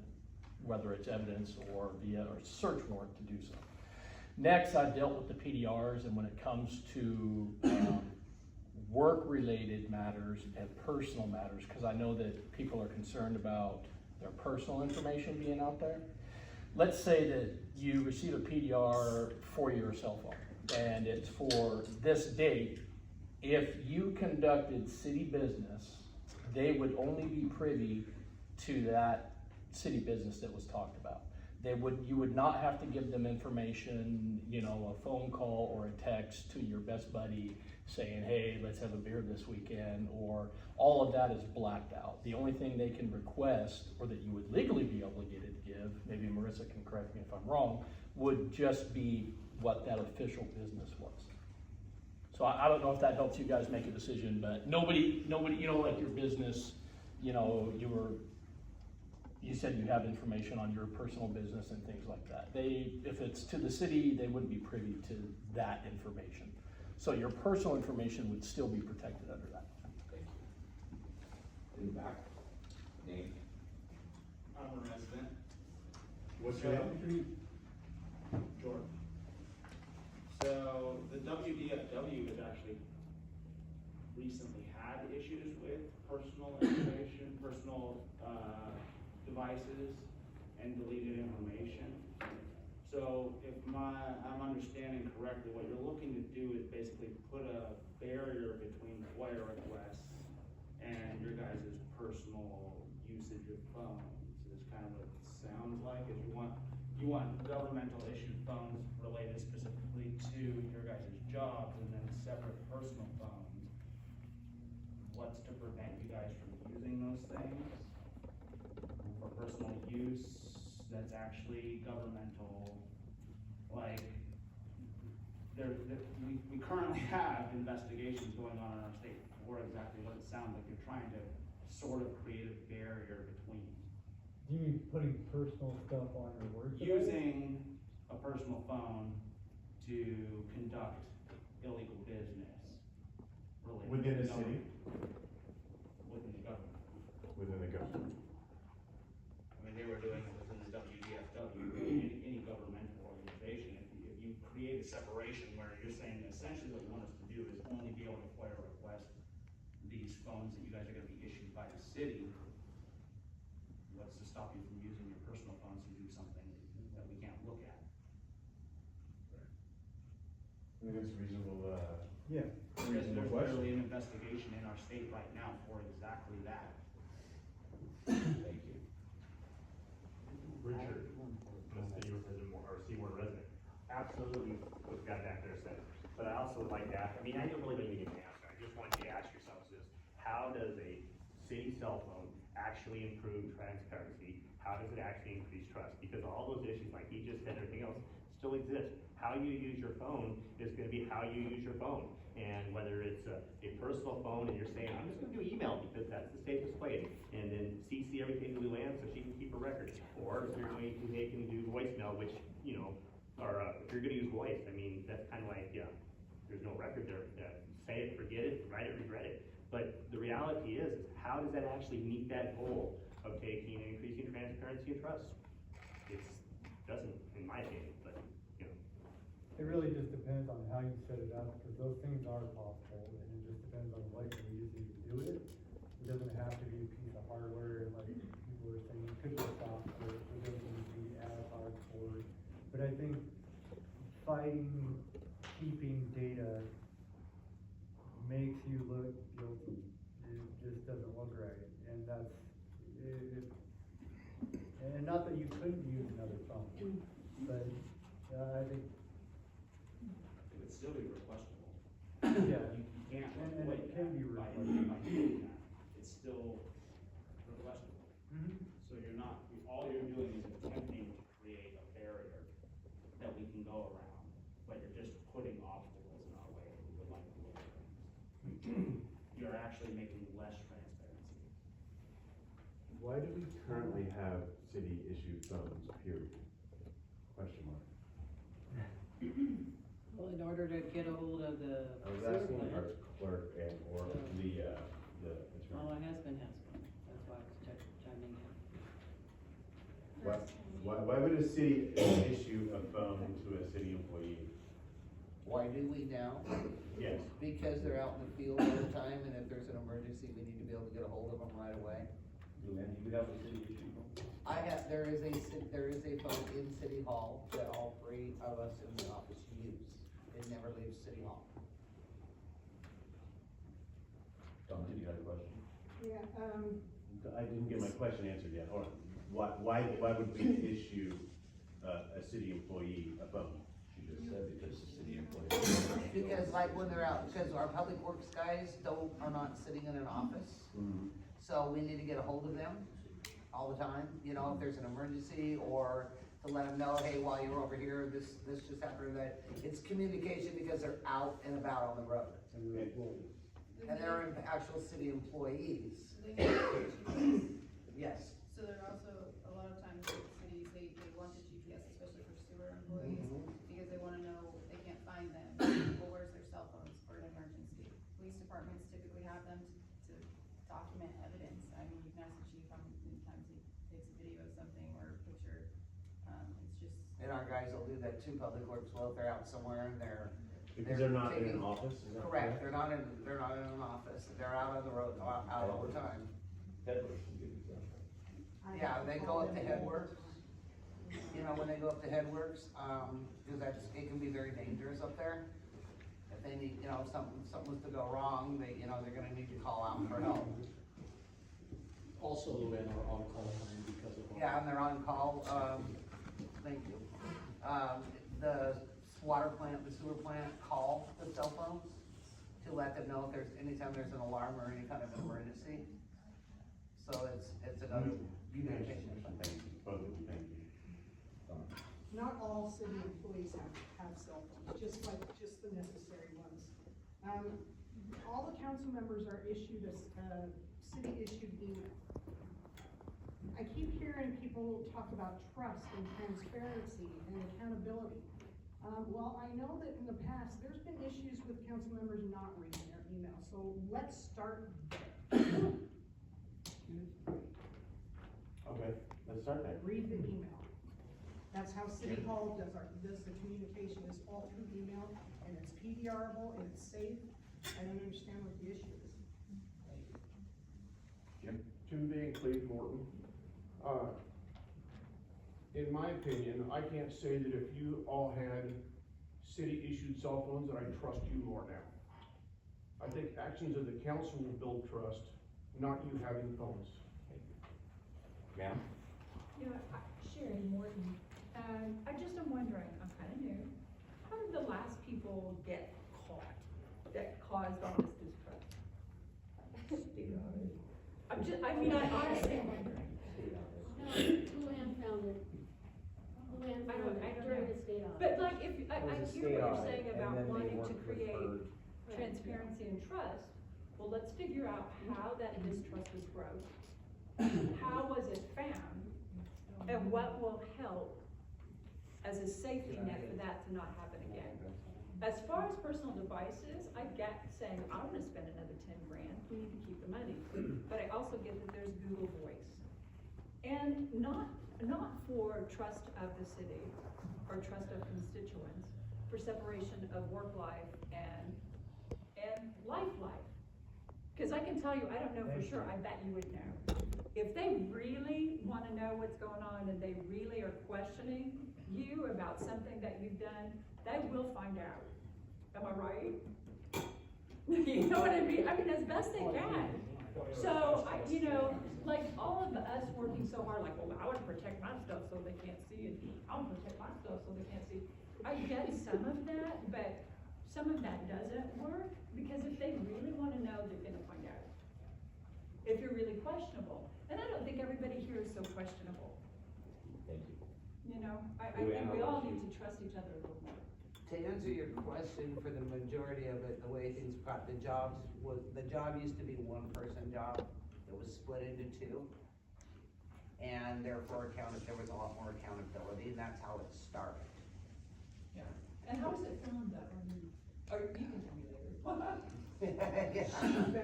whether it's evidence or via a search warrant to do so. Next, I've dealt with the PDRs, and when it comes to work-related matters and personal matters, because I know that people are concerned about their personal information being out there. Let's say that you receive a PDR for your cell phone, and it's for this date. If you conducted city business, they would only be privy to that city business that was talked about. You would not have to give them information, a phone call or a text to your best buddy saying, hey, let's have a beer this weekend, or all of that is blacked out. The only thing they can request, or that you would legally be obligated to give, maybe Marissa can correct me if I'm wrong, would just be what that official business was. So I don't know if that helps you guys make a decision, but nobody, like your business, you said you have information on your personal business and things like that. If it's to the city, they wouldn't be privy to that information. So your personal information would still be protected under that. Thank In the back. Name? I'm a resident. What's your name? Jordan. So the WDFW has actually recently had issues with personal information, personal devices, and deleted information. So if I'm understanding correctly, what you're looking to do is basically put a barrier between FOIA requests and your guys' personal usage of phones. Is kind of what it sounds like, is you want governmental issued phones related specifically to your guys' jobs, and then separate personal phones. What's to prevent you guys from using those things for personal use that's actually governmental? Like, we currently have investigations going on in our state for exactly what it sounds like. You're trying to sort of create a barrier between. Do you mean putting personal stuff on your work? Using a personal phone to conduct illegal business. related Within to the city? Within the government. Within the government. I mean, they were doing it within the WDFW, any governmental organization. If you create a separation where you're saying essentially what you want us to do is only be able to FOIA request these phones that you guys are gonna be issued by the city, what's to stop you from using your personal phones to do something that we can't look at? I think it's reasonable, Yeah. Because reasonable there's question. literally an investigation in our state right now for exactly that. Thank you. Richard, the city resident or Seymour resident, absolutely what the guy back there said. But I also would like to ask, I mean, I don't really need an answer. I just want you to ask yourselves this: how does a city cell phone actually improve transparency? How does it actually increase trust? Because all those issues, like he just said, everything else still exists. How you use your phone is going to be how you use your phone. And whether it's a personal phone and you're saying, I'm just going to do email because that's the safest way, and then CC everything to Luann so she can keep a record. Or if you're going to make and do voicemail, which, you know, or if you're going to use voice, I mean, that's kind of like, yeah, there's no record there. Say it, forget it, write it, regret it. But the reality is how does that actually meet that goal of taking and increasing transparency and trust? It doesn't, in my opinion, but, you know. It really just depends on how you set it up, because those things are possible, and it just depends on what you're using to do it. It doesn't have to be a piece of hardware, like people are saying, it could be software, it doesn't need to be as hardcore. But I think fighting, keeping data makes you look guilty. It just doesn't look right, and that's, and not that you couldn't use another phone, but I think. It would still be requestable. Yeah. You can't And avoid it can that be by requestable. doing that. It's still requestable. Mhm. So you're not, all you're doing is attempting to create a barrier that we can go around, but you're just putting obstacles in our way if we would like to look at things. You're actually making less transparency. Why do we currently have city issued phones, period? Question mark. Well, in order to get a hold of the I was sewer asking plant. our clerk and or the attorney. Oh, it has been. That's why I was chiming in. Why would a city issue a phone to a city employee? Why do we now? Yes. Because they're out in the field all the time, and if there's an emergency, we need to be able to get a hold of them right away. Luann, do you have a city issue phone? There is a phone in City Hall that all three of us in the office use. It never leaves City Hall. Donna, you got a question? Yeah, I didn't get my question answered yet. Hold on. Why would we issue a city employee a phone? She just said because the city employees. Because like when they're out, because our public works guys are not sitting in an office. Mm-hmm. So we need to get a hold of them all the time, you know, if there's an emergency, or to let them know, hey, while you're over here, this just happened, that it's communication because they're out and about on the road. And they're actual city employees. Yes. So there are also, a lot of times in cities, they want the GPS, especially for sewer employees, because they wanna know, they can't find them. Well, where's their cell phones for an emergency? Police departments typically have them to document evidence. video of something or a picture. It's just. And our guys will do that too, Public Works, well, if they're out somewhere and they're. Because they're not in an taking- office, is that Correct, they're not in an office, they're out on the road, out all the time. Peddlers can get it done. Yeah, they go up to Headworks, you know, when they go up to Headworks, cause it can be very dangerous up there. If they need, you know, if something was to go wrong, they're gonna need to call out for help. Also, Luann, are on call time because of. Yeah, and they're on call, thank you. The water plant, the sewer plant call the cell phones to let them know if anytime there's an alarm or any kind of emergency. So it's another communication. Thank you, both of you, thank you. Not all city employees have cell phones, just the necessary ones. All the council members are issued a city-issued email. I keep hearing people talk about trust and transparency and accountability. Well, I know that in the past, there's been issues with council members not reading their email, so let's start there. Okay, let's start there. Read the email. That's how City Hall does the communication, is all through email, and it's PDRable, and it's safe. I don't understand what the issue is. Jim Van Cleve, Morton. In my opinion, I can't say that if you all had city-issued cell phones that I trust you more now. I think actions of the council will build trust, not you having phones. Ma'am? You know, Sherry Morton, I just am wondering, I'm kinda new, how did the last people get caught that caused all this distrust? I mean, I honestly am wondering. Luann found it. Luann I found don't it know. during the state audit. But like, if, I was a hear what state you're audit, saying and about then they wanting to weren't create referred. transparency and trust, well, let's figure out how that distrust was growth. How was it found? And what will help as a safety net for that to not happen again? As far as personal devices, I get saying, I wanna spend another 10 grand, we need to keep the money. But I also get that there's Google Voice. And not for trust of the city or trust of constituents, for separation of work life and life. Cause I can tell you, I don't know for sure, I bet you would know. If they really wanna know what's going on and they really are questioning you about something that you've done, they will find out. Am I right? You know what I mean? I mean, as best they can. So, like all of us working so hard, like, well, I wanna protect my stuff so they can't see it. I wanna protect my stuff so they can't see. I get some of that, but some of that doesn't work, because if they really wanna know, they're gonna find out. If you're really questionable. And I don't think everybody here is so questionable. Thank you. You know, I think we all need to trust each other a little more. To answer your question, for the majority of it, the way things got, the job used to be a one-person job. It was split into two. And therefore there was a lot more accountability, and that's how it started. Yeah. And how was it found that, or you can tell me later. Yeah.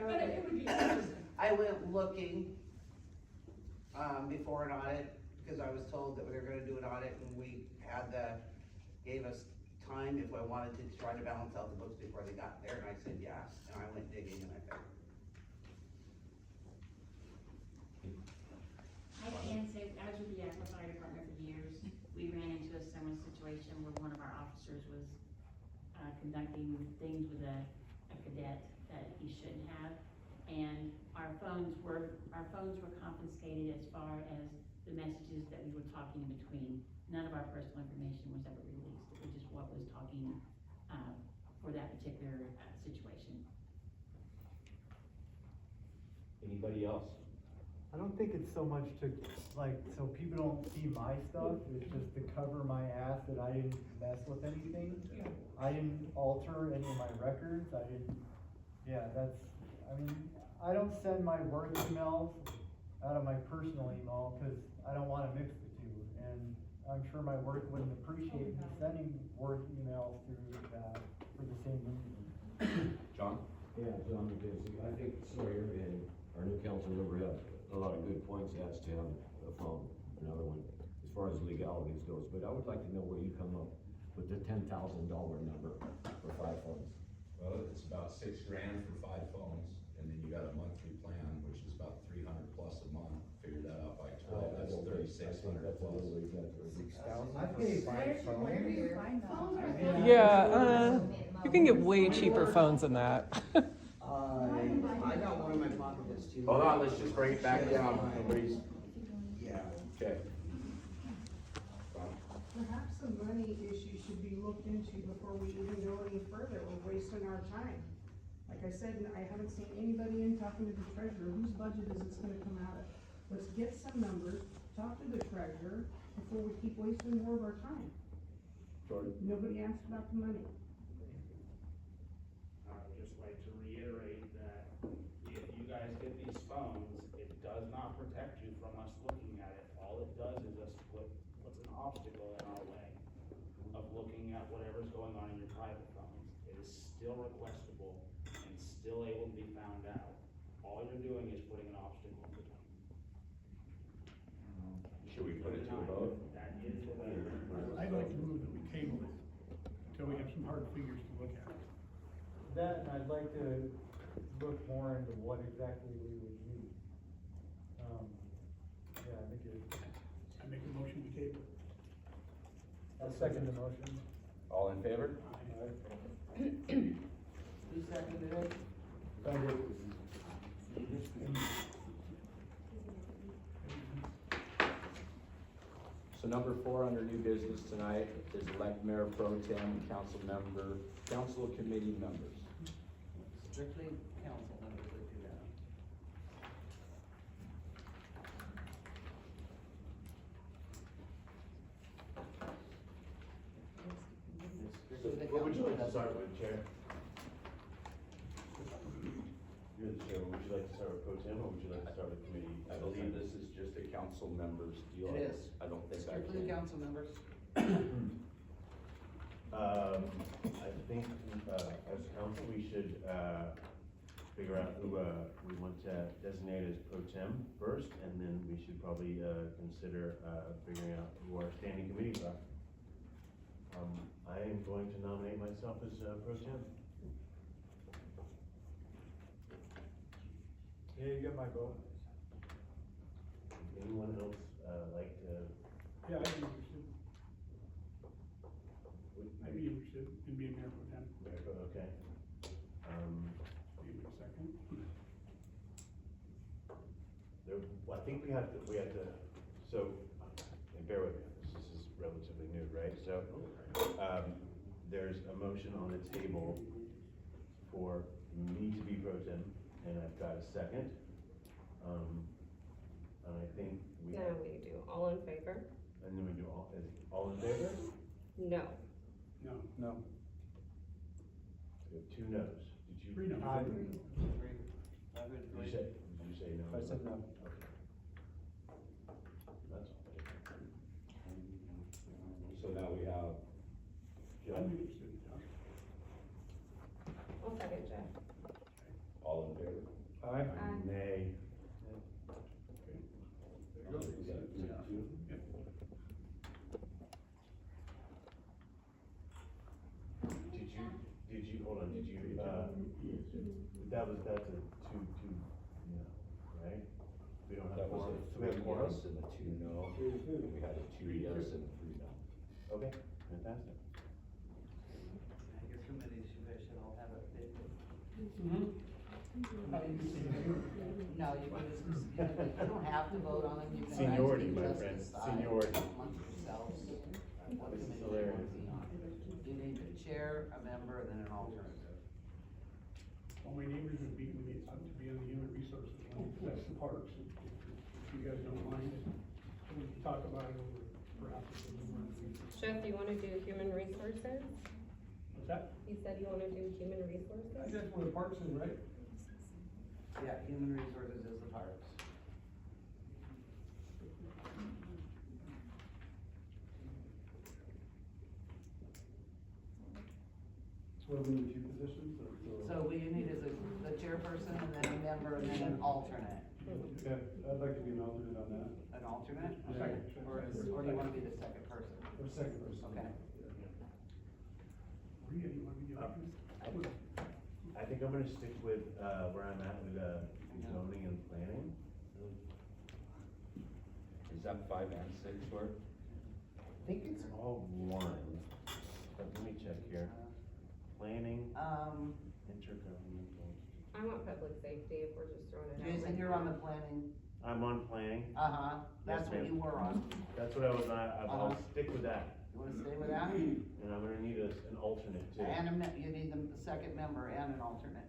But it would be interesting. I went looking, before an audit, because I was told that we were gonna do an audit, and gave us time if I wanted to try to balance out the books before they got there, and I said yes, and I went digging and I found. I can say, I was with the Yakima Fire Department for years. We ran into a similar situation where one of our officers was conducting things with a cadet that he shouldn't have. And our phones were confiscated as far as the messages that we were talking in between. None of our personal information was ever released. It was just what was talking for that particular situation. Anybody else? I don't think it's so much to, so people don't see my stuff, it's just to cover my ass that I didn't mess with anything. Yeah. I didn't alter any of my records, I don't send my work emails out of my personal email, cause I don't wanna mix the two. And I'm sure my work wouldn't appreciate me sending work emails through that for the same reason. John? Yeah, John McKenzie. I think Sawyer and our new council member have a lot of good points as to have a phone. another one, as far as legalities goes, but I would like to know where you come up with the $10,000 number for 5 phones. Well, it's about $6,000 for 5 phones, and then you got a monthly plan, which is about 300 plus a month. Figure that out by 12, that's 3,600 plus. Yeah, you can get way cheaper phones than that. I got one in my pocket that's too. Hold on, let's just bring it back down, nobody's, Yeah. okay. Perhaps the money issue should be looked into before we even go any further. We're wasting our time. Like I said, I haven't seen anybody in talking to the treasurer. Whose budget is this gonna come out of? Let's get some numbers, talk to the treasurer before we keep wasting more of our time. Jordan? Nobody asked about the money. I would just like to reiterate that if you guys get these phones, it does not protect you from us looking at it. All it does is just puts an obstacle in our way of looking at whatever's going on in your private phones. It is still requestable and still able to be found out. All you're doing is putting an obstacle in between. Should we put it to a vote? That is the way. I'd like to move that we table it until we have some hard figures to look at. That, and I'd like to look more into what exactly we would need. Yeah, I think I make a motion to table. I'll second the motion. All in favor? Who seconded it? So number 4 under new business tonight is elect mayor pro tem and council committee members. Strictly council members that do that. So what would you like to start with, Chair? You're the chair, would you like to start with pro tem, or would you like to start with committee? I believe this is just a council members deal. It is. I don't think I Strictly can. council members. I think, as council, we should, figure out who, we want to designate as pro tem first, and then we should probably, consider, figuring out who our standing committees are. I am going to nominate myself as, pro tem. Yeah, you got my vote. Anyone else, like to? Yeah, I'd be interested. I'd be interested in being mayor pro tem. Mayor pro, okay. Maybe a second. There, well, I think we have to, so, and bear with me, this is relatively new, right? So, there's a motion on the table for me to be pro tem, and I've got a second. And I think we. Now we do all in favor? And then we do all in favor? No. No. No. We have 2 no's. Did you? 3 no's. Did you say no? I said no. Okay. That's all. So now we have I'd be interested in Josh. I'll second Jeff. all in favor? Aye. Nay. There you go. Is that 2? Yep. Did you, hold on, did you, that's a 2, no, right? We don't have That was 4, a so we have 3 quorum? yes and a 2 no. And we had a 2 yes and a 3 no. Okay, fantastic. Your committees, you guys should all have a bit. No, you can just, you don't have to vote on them, you can. Seniority, my just friend, decide seniority. Amongst yourselves, what This is committee you want hilarious. to be on. You need a chair, a member, and then an alternate. Well, my neighbors would beat me up to be on the human resources one, that's the parks. If you guys don't mind, we can talk about it over perhaps. Jeff, you wanna do human resources? What's that? You said you wanna do human resources? I guess where the parks is, right? Yeah, human resources is the parks. So what do we need, 2 positions or? So what you need is the chairperson, and then a member, and then an alternate. Yeah, I'd like to be an alternate on that. An alternate? Yeah. Or do you wanna be the second person? Or second person. Okay. Rita, you wanna be the alternate? I think I'm gonna stick with, where I'm at with, zoning and planning. Is that 5 and 6 work? I think it's all one, but let me check here. Planning, intergovernmental. I want public safety if we're just throwing it out. Jason, you're on the planning. I'm on planning. Uh-huh, that's Yes, what ma'am. you were on. That's what I was on, I'll Uh-huh. stick with that. You wanna stay with that? And I'm gonna need an alternate too. And you need the second member and an alternate.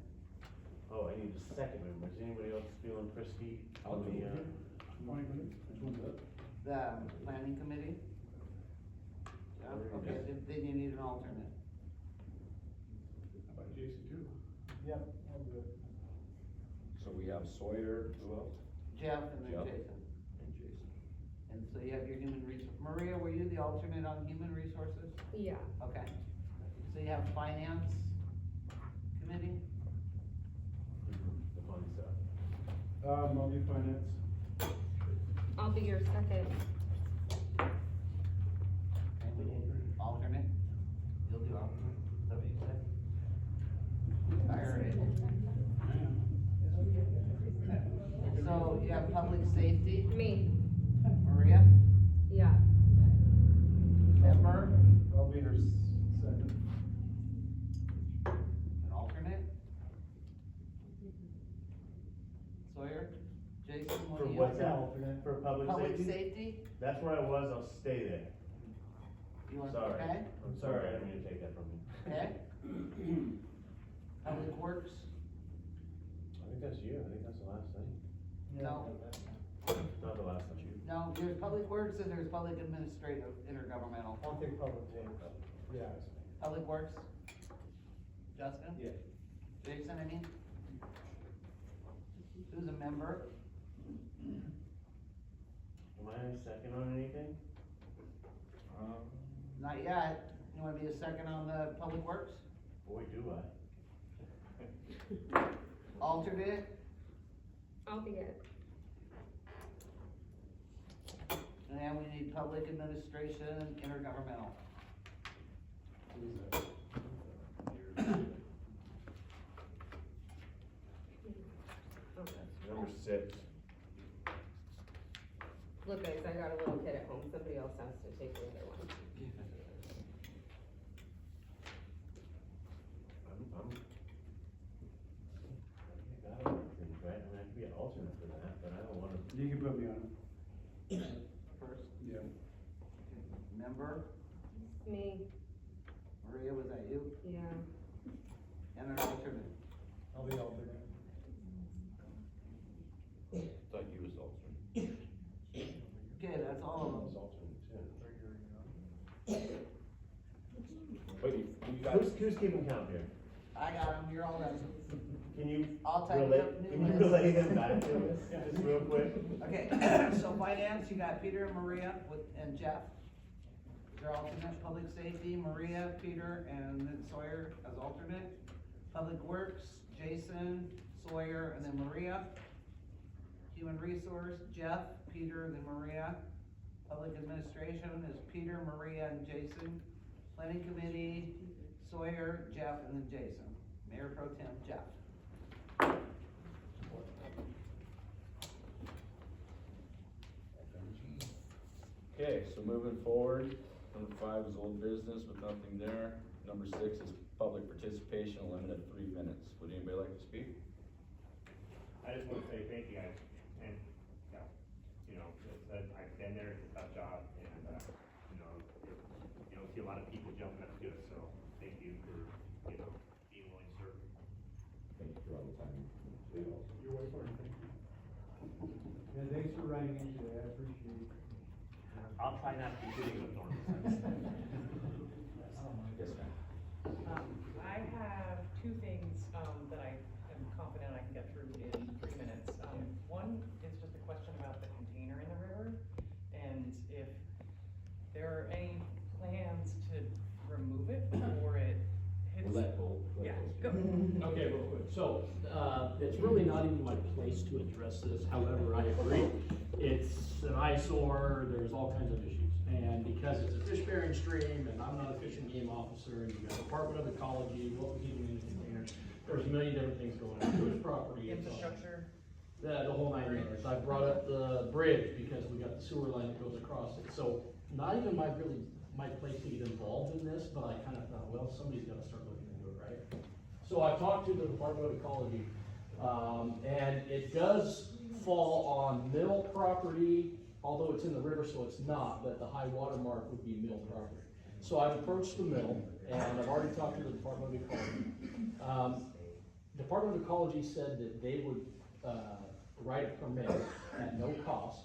Oh, I need a second member. Is anybody else feeling frisky on the, Which one's that? The planning committee? Yeah, okay, then you need an alternate. How about Jason too? Yep, I'll do it. So we have Sawyer, who else? Jeff and then Jeff. Jason. And Jason. And so you have your human resource. Maria, were you the alternate on human resources? Yeah. Okay. So you have finance committee? the fun stuff? I'll do finance. I'll be your second. Okay, we need alternate. You'll do alternate, is that what you said? I heard it. So you have public safety, Me. Maria, Yeah. member, I'll be her second. an alternate. Sawyer, Jason, what For do you? what's that? For public Public safety? safety, That's where I was, I'll stay there. you want, Sorry. okay, I'm sorry, I didn't mean to take that from you. okay? Public works, I think that's you, I think that's the last thing. no, Not the last one. no, there's public works and there's public administrative intergovernmental. I'll take public works. Yeah. Public works? Justin? Yeah. Jason, I mean? Who's a member? Am I second on anything? Not yet. You wanna be a second on the public works? Boy, do I. Alternate? I'll be it. And then we need public administration, intergovernmental. Number 6. Look, guys, I got a little kid at home. Somebody else has to take the other one. I got everything, right? I mean, I could be an alternate for that, but I don't wanna. You can put me on it. First, Yeah. member, Me. Maria, was that you? Yeah. And an alternate. I'll be alternate. Thought you was alternate. Okay, that's all of them. It's alternate too. But you guys, Who's keeping count here? I got them, you're all done. Can you I'll type relate, up new can you list. relay them back to us, just real quick? Okay, so finance, you got Peter and Maria and Jeff. They're alternate. Public safety, Maria, Peter, and then Sawyer as alternate. Public works, Jason, Sawyer, and then Maria. Human resource, Jeff, Peter, then Maria. Public administration is Peter, Maria, and Jason. Planning committee, Sawyer, Jeff, and then Jason. Mayor Pro Tem, Jeff. okay, so moving forward, number 5 is old business with nothing there. Number 6 is public participation, a limit of 3 minutes. Would anybody like to speak? I just wanna say thank you guys, and, I've been there, it's a tough job, and, you don't see a lot of people jumping up to do it, so thank you for, being willing to serve. Thank you for all the time. You're welcome, thank you. Yeah, thanks for running in today, I appreciate it. I'll try not to be sitting with Norm. Yes, ma'am. I have 2 things, that I am confident I can get through in 3 minutes. One is just a question about the container in the river, and if there are any plans to remove it before it hits. We'll let Cole. Yeah, go. Okay, So, it's really not even my place to address this, however, I agree. It's an eyesore, there's all kinds of issues. And because it's a fish-bearing stream, and I'm not a fish and game officer, and you've got Department of Ecology, what we're keeping in the containers, there's a million different things going on. Whose property it's on. Infrastructure. The whole 9 yards. I brought up the bridge because we got the sewer line that goes across it. So, not even my place to get involved in this, but I kind of thought, well, somebody's gotta start looking into it, right? So I talked to the Department of Ecology, and it does fall on mill property, although it's in the river, so it's not, but the high water mark would be mill property. So I've approached the mill, and I've already talked to the Department of Ecology. Department of Ecology said that they would, write a permit at no cost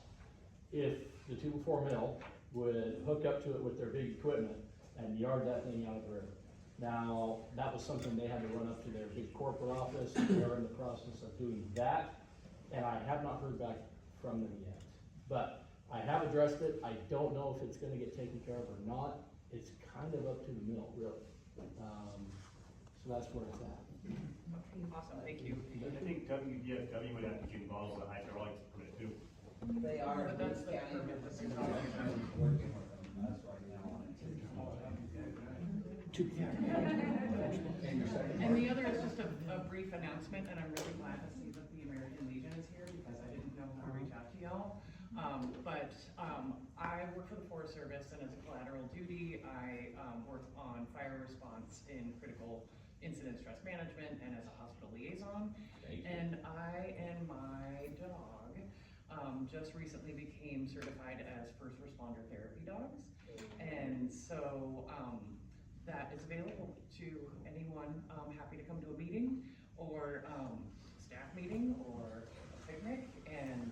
if the 2-4 mill would hook up to it with their big equipment and yard that thing out of the river. Now, that was something they had to run up to their big corporate office, and they're in the process of doing that, and I have not heard back from them yet. But I have addressed it. I don't know if it's gonna get taken care of or not. It's kind of up to the mill, really. So that's where it's at. Awesome, thank you. I think W would have to get involved with the hydraulics permit too. They are, But that's the county, permit that's in working with them, that's right now on it. And the other is just a brief announcement, and I'm really glad to see that the American Legion is here, because I didn't know how to reach out to y'all. I work for the Forest Service, and as a collateral duty, I work on fire response in critical incident stress management and as a hospital liaison. And I and my dog just recently became certified as first responder therapy dogs. And so that is available to anyone happy to come to a meeting or staff meeting or a picnic, and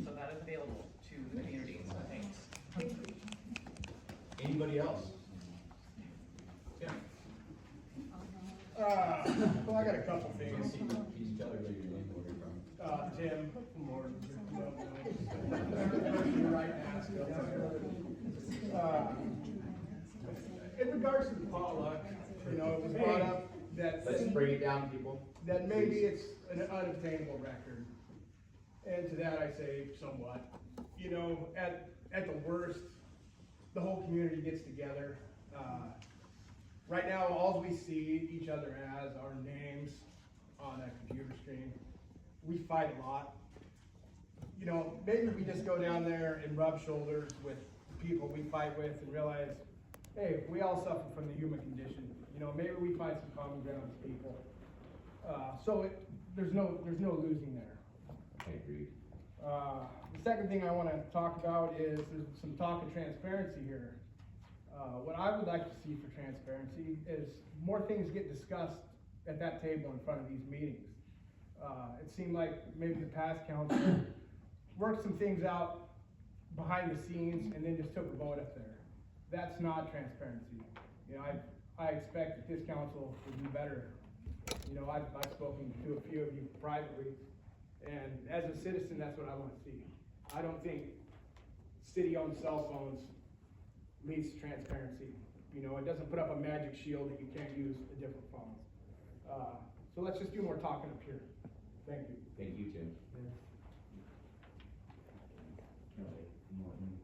so that is available to the community, so thanks. Anybody else? Yeah. Well, I got a couple things. He's telling me your name, where you're from. Tim from Morton. In regards to the potluck, you know, it was brought up that. Let's bring it down, people. That maybe it's an unobtainable record. And to that I say somewhat. You know, at the worst, the whole community gets together. Right now, all we see each other as are names on a computer screen. We fight a lot. You know, maybe we just go down there and rub shoulders with people we fight with and realize, hey, we all suffer from the human condition. You know, maybe we find some common ground as people. There's no losing there. I agree. The second thing I want to talk about is there's some talk of transparency here. What I would like to see for transparency is more things get discussed at that table in front of these meetings. It seemed like maybe the past council worked some things out behind the scenes and then just took a vote up there. That's not transparency. You know, I expect that this council would do better. You know, I've spoken to a few of you privately, and as a citizen, that's what I want to see. I don't think city-owned cell phones leads to transparency. You know, it doesn't put up a magic shield that you can't use a different phone. So let's just do more talking up here. Thank you. Thank you, Tim. Morton,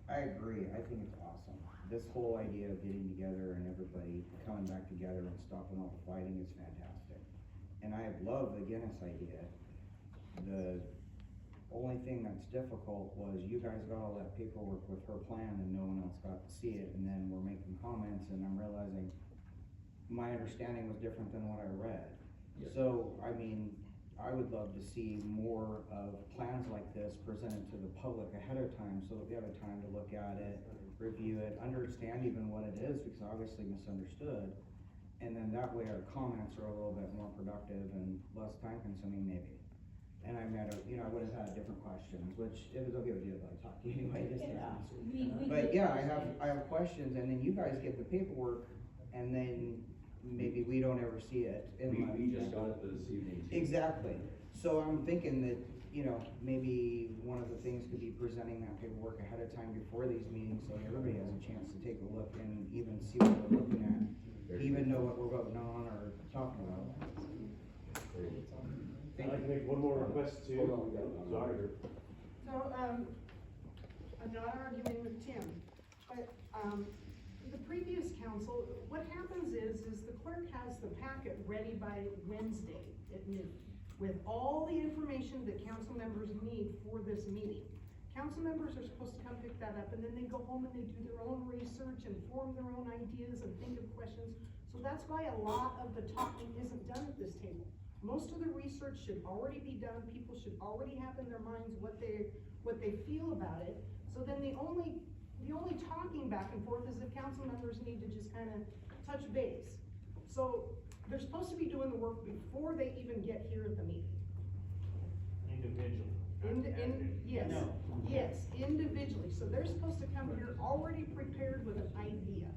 I agree. I think it's awesome. This whole idea of getting together and everybody coming back together and stopping all the fighting is fantastic. And I love the Guinness idea. The only thing that's difficult was you guys got all that paperwork with her plan and no one else got to see it, and then we're making comments and I'm realizing my understanding was different than what I read. Yep. So, I mean, I would love to see more of plans like this presented to the public ahead of time so that we have a time to look at it, review it, understand even what it is, because obviously misunderstood. And then that way our comments are a little bit more productive and less time consuming maybe. And I mean, I would have had different questions, which it was okay with you if I talked to you anyway. But yeah, I have questions, and then you guys get the paperwork, and then maybe we don't ever see it. We just got it this evening. Exactly. So I'm thinking that, you know, maybe one of the things could be presenting that paperwork ahead of time before these meetings, so everybody has a chance to take a look and even see what we're looking at. even know what we're voting on or talking about. I'd like to make one more request too. Sorry. So, I'm not arguing with Tim, but, the previous council, what happens is the clerk has the packet ready by Wednesday at noon with all the information that council members need for this meeting. Council members are supposed to come pick that up, and then they go home and they do their own research and form their own ideas and think of questions. So that's why a lot of the talking isn't done at this table. Most of the research should already be done, people should already have in their minds what they feel about it. So then the only talking back and forth is if council members need to just kind of touch base. So they're supposed to be doing the work before they even get here at the meeting. Individually. Yes, yes, individually. So they're supposed to come here already prepared with an idea.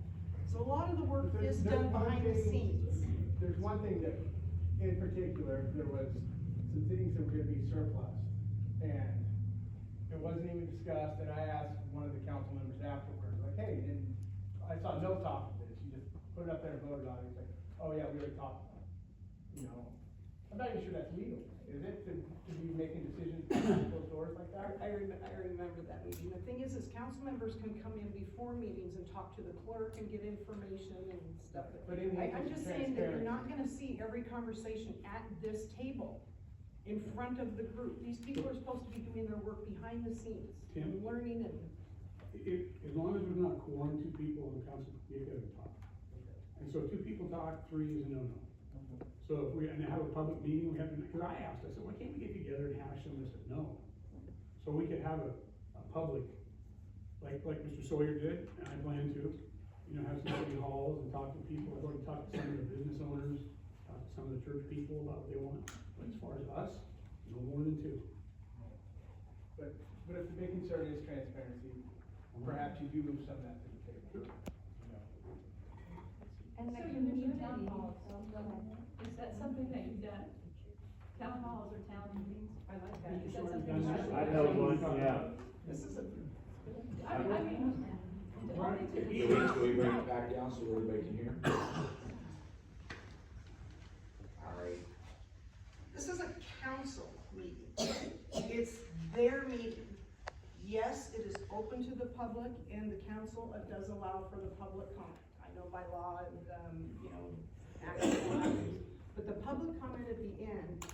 So a lot of the work is done behind the scenes. There's one thing that, in particular, there was some things that were gonna be surplus, and it wasn't even discussed, and I asked one of the council members afterwards, like, hey, and I saw no talk of this, you just put it up there and voted on it, it's like, oh yeah, we already talked about it, you know? I'm not even sure that's legal, is it, to be making decisions behind closed doors like that? I remember that meeting. The thing is council members can come in before meetings and talk to the clerk and get information and stuff. But in the I'm interest just of saying that you're transparency. not gonna see every conversation at this table in front of the group. These people are supposed to be doing their work behind the scenes, and learning and. As long as there's not quorum, two people on the council, you gotta talk. And so two people talk, three is a no-no. So if we, and have a public meeting, we have to, cause I asked, I said, why can't we get together and hash them? They said, no. So we could have a public, like Mr. Sawyer did, and I plan to, you know, have some city halls and talk to people. I've already talked to some of the business owners, talked to some of the church people about what they want. But as far as us, no more than two. But if the big concern is transparency, perhaps you do move some of that to the table. You know? And so you mentioned town halls, is that something that you've done? Town halls or town meetings? I like that. Is that something? I held one, yeah. This is a, I mean. Can we bring it back down so everybody can hear? Alright. This is a council meeting. It's their meeting. Yes, it is open to the public, and the council does allow for the public comment. I know by law and, you know, actual, but the public comment at the end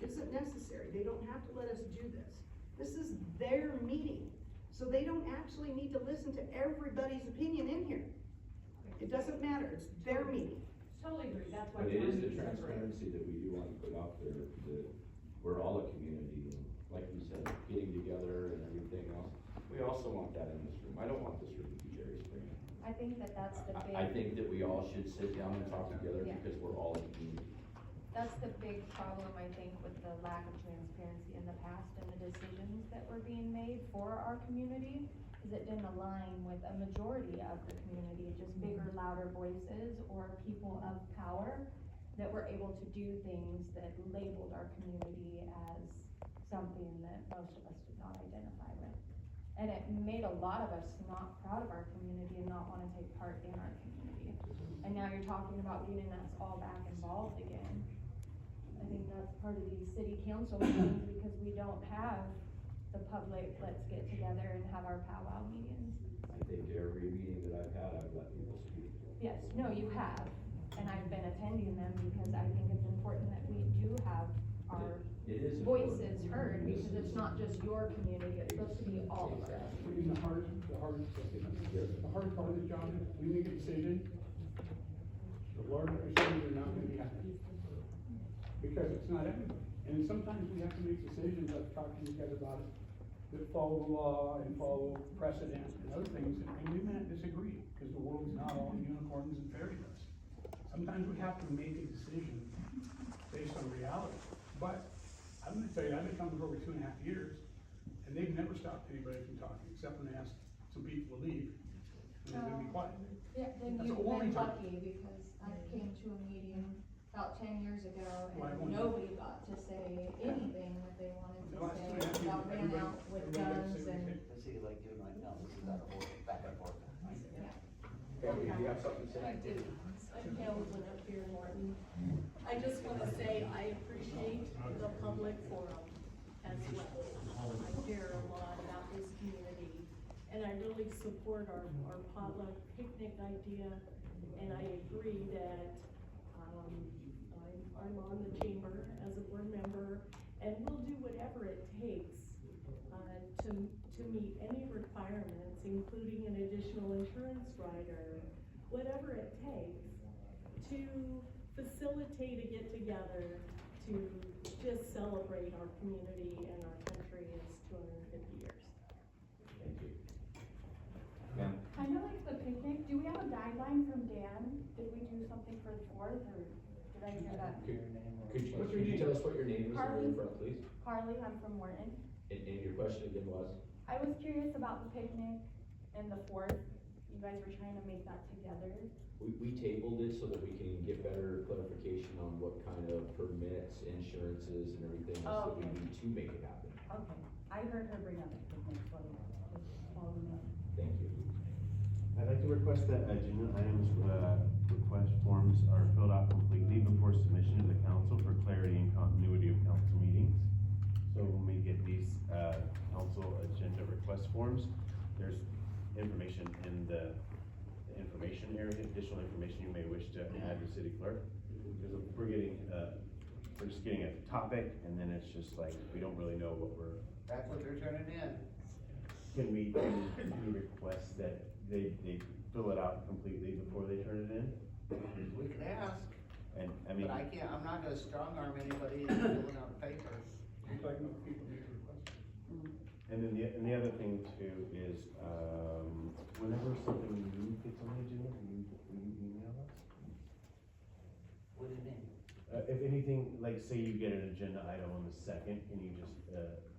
isn't necessary. They don't have to let us do this. This is their meeting, so they don't actually need to listen to everybody's opinion in here. It doesn't matter, it's their meeting. Totally agree, that's why. But it is the transparency that we do want to put out there, that we're all a community, and like you said, getting together and everything else. We also want that in this room. I don't want this room to be Jerry Springer. I think that that's the big. I think that we all should sit down and talk together Yeah. because we're all a community. That's the big problem, I think, with the lack of transparency in the past and the decisions that were being made for our community, is it didn't align with a majority of the community, just bigger, louder voices or people of power that were able to do things that labeled our community as something that most of us did not identify with. And it made a lot of us not proud of our community and not wanna take part in our community. And now you're talking about getting us all back involved again. I think that's part of these city council meetings, because we don't have the public, let's get together and have our powwow meetings. I think every meeting that I've had, I've let people speak. Yes, no, you have, and I've been attending them because I think it's important that we do have our It is voices important. heard, because it's not just your community, it's supposed to be all of us. The hard part of this job is we make a decision, the larger percentage are not gonna be happy. Because it's not everybody. And sometimes we have to make decisions, I've talked to you guys about it, that follow the law and follow precedent and other things, and we may not disagree, because the world is not all unicorns and fairy dust. Sometimes we have to make a decision based on reality. But I'm gonna tell you, I've been coming for over 2.5 years, and they've never stopped anybody from talking, except when they asked some people to leave, and they're gonna be quiet. Yeah, then That's you've what been we talk. lucky, because I came to a meeting about 10 years ago, Well, I and won't- nobody got to say anything that they wanted The to last say, 2.5 years, about ran everybody- out with everybody guns said and. what See, like doing right now, this is back and forth. Okay, do you have something to say? I do. I'm Hamilton up here in Morton. I just want to say I appreciate the public forum as well. I care a lot about this community, and I really support our potluck picnic idea, and I agree that, I'm on the chamber as a board member, and we'll do whatever it takes, to meet any requirements, including an additional insurance rider, whatever it takes, to facilitate a get-together to just celebrate our community and our country is 250 years. Thank you. Ma'am? Kind of like the picnic, do we have a guideline from Dan? Did we do something for the 4th, or did I hear that? Could you tell us what your name is and where you're from, please? Carly, I'm from Morton. And your question again was? I was curious about the picnic and the 4th. You guys were trying to make that together. We tabled it so that we can get better clarification on what kind of permits, insurances, and everything else that we need to make it happen. Okay, I heard her bring up the picnic, so just following up. Thank you. I'd like to request that agenda items, request forms are filled out completely before submission to the council for clarity and continuity of council meetings. So when we get these, council agenda request forms, there's information in the information area, additional information you may wish to add to city clerk. Because we're getting, we're just getting a topic, and then it's just like, we don't really know what we're. That's what they're turning in. Can we request that they fill it out completely before they turn it in? We can ask, And, I mean. but I can't, I'm not gonna strong arm anybody into filling out a paper. And then the other thing too is, whenever something new gets on the agenda, will you email us? What do you mean? If anything, like say you get an agenda item on the 2nd, can you just,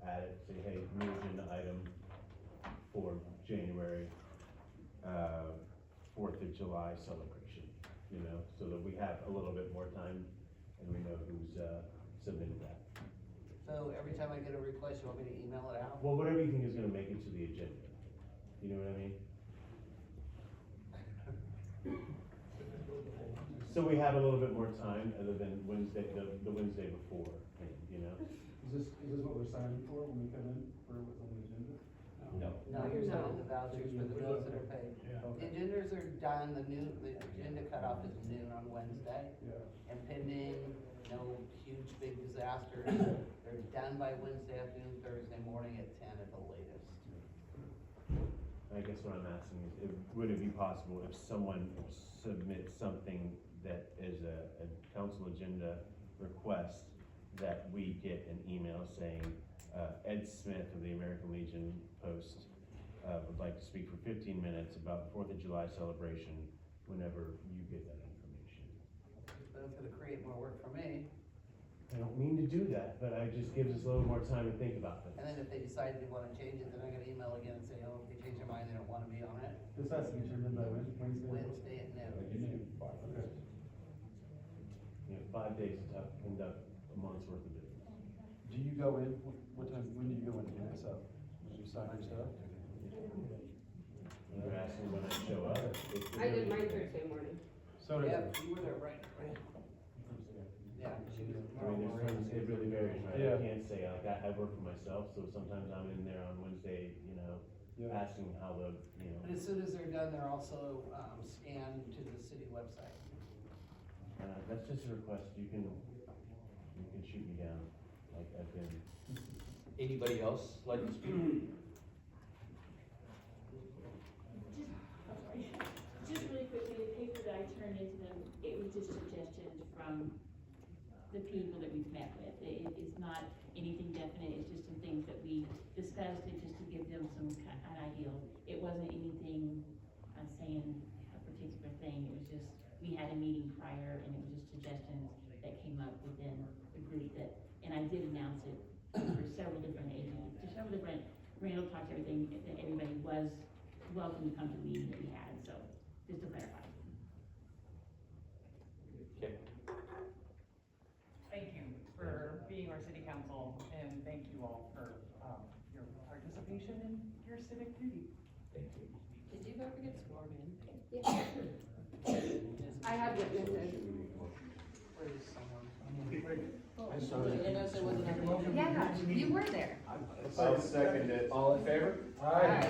add it, say, hey, new agenda item for January, 4th of July celebration, you know, so that we have a little bit more time and we know who's, submitted that. So every time I get a request, you want me to email it out? Well, whatever you think is gonna make it to the agenda, you know what I mean? So we have a little bit more time other than Wednesday, the Wednesday before, you know? Is this what we're signing for when we come in, for what's on the agenda? No. No, you're signing the vouchers for the bills that are paid. The agendas are done, the agenda cutoff is noon on Wednesday. Yeah. And pending no huge big disasters, they're done by Wednesday afternoon, Thursday morning at 10 at the latest. I guess what I'm asking is, would it be possible if someone submits something that is a council agenda request, that we get an email saying, Ed Smith of the American Legion Post would like to speak for 15 minutes about the 4th of July celebration whenever you get that information. But it's gonna create more work for me. I don't mean to do that, but it just gives us a little more time to think about this. And then if they decide they wanna change it, then I gotta email again and say, oh, if they change their mind, they don't wanna be on it. This has to be turned in by Wednesday? Wednesday at noon. Okay. You know, 5 days to conduct a month's worth of business. Do you go in, what time, when do you go in to pick this up? Do you sign your stuff? You're asking when I show up. I did mine Thursday morning. So did I. Yep, you were there, right? Yeah, she was. I mean, it really varies, right? Yeah. I can't say, like, I work for myself, so sometimes I'm in there on Wednesday, you know, Yeah. asking how the, you know. But as soon as they're done, they're also, scanned to the city website. That's just a request, you can shoot me down, like I've been. Anybody else like to speak? Just really quickly, the paper that I turned into them, it was just suggestions from the people that we've met with. It is not anything definite, it's just some things that we discussed, and just to give them some an idea. It wasn't anything, saying a particular thing, it was just, we had a meeting prior, and it was just suggestions that came up within the group that, and I did announce it for several different agencies, to several different, Randall talked everything, that everybody was welcome to come to the meeting that we had, so, just to clarify. Okay. Thank you for being our city council, and thank you all for, your participation in your civic duty. Thank you. Did you ever get sworn in? Yeah. I have witnesses. Yeah, you were there. I'll second it. All in favor? Aye.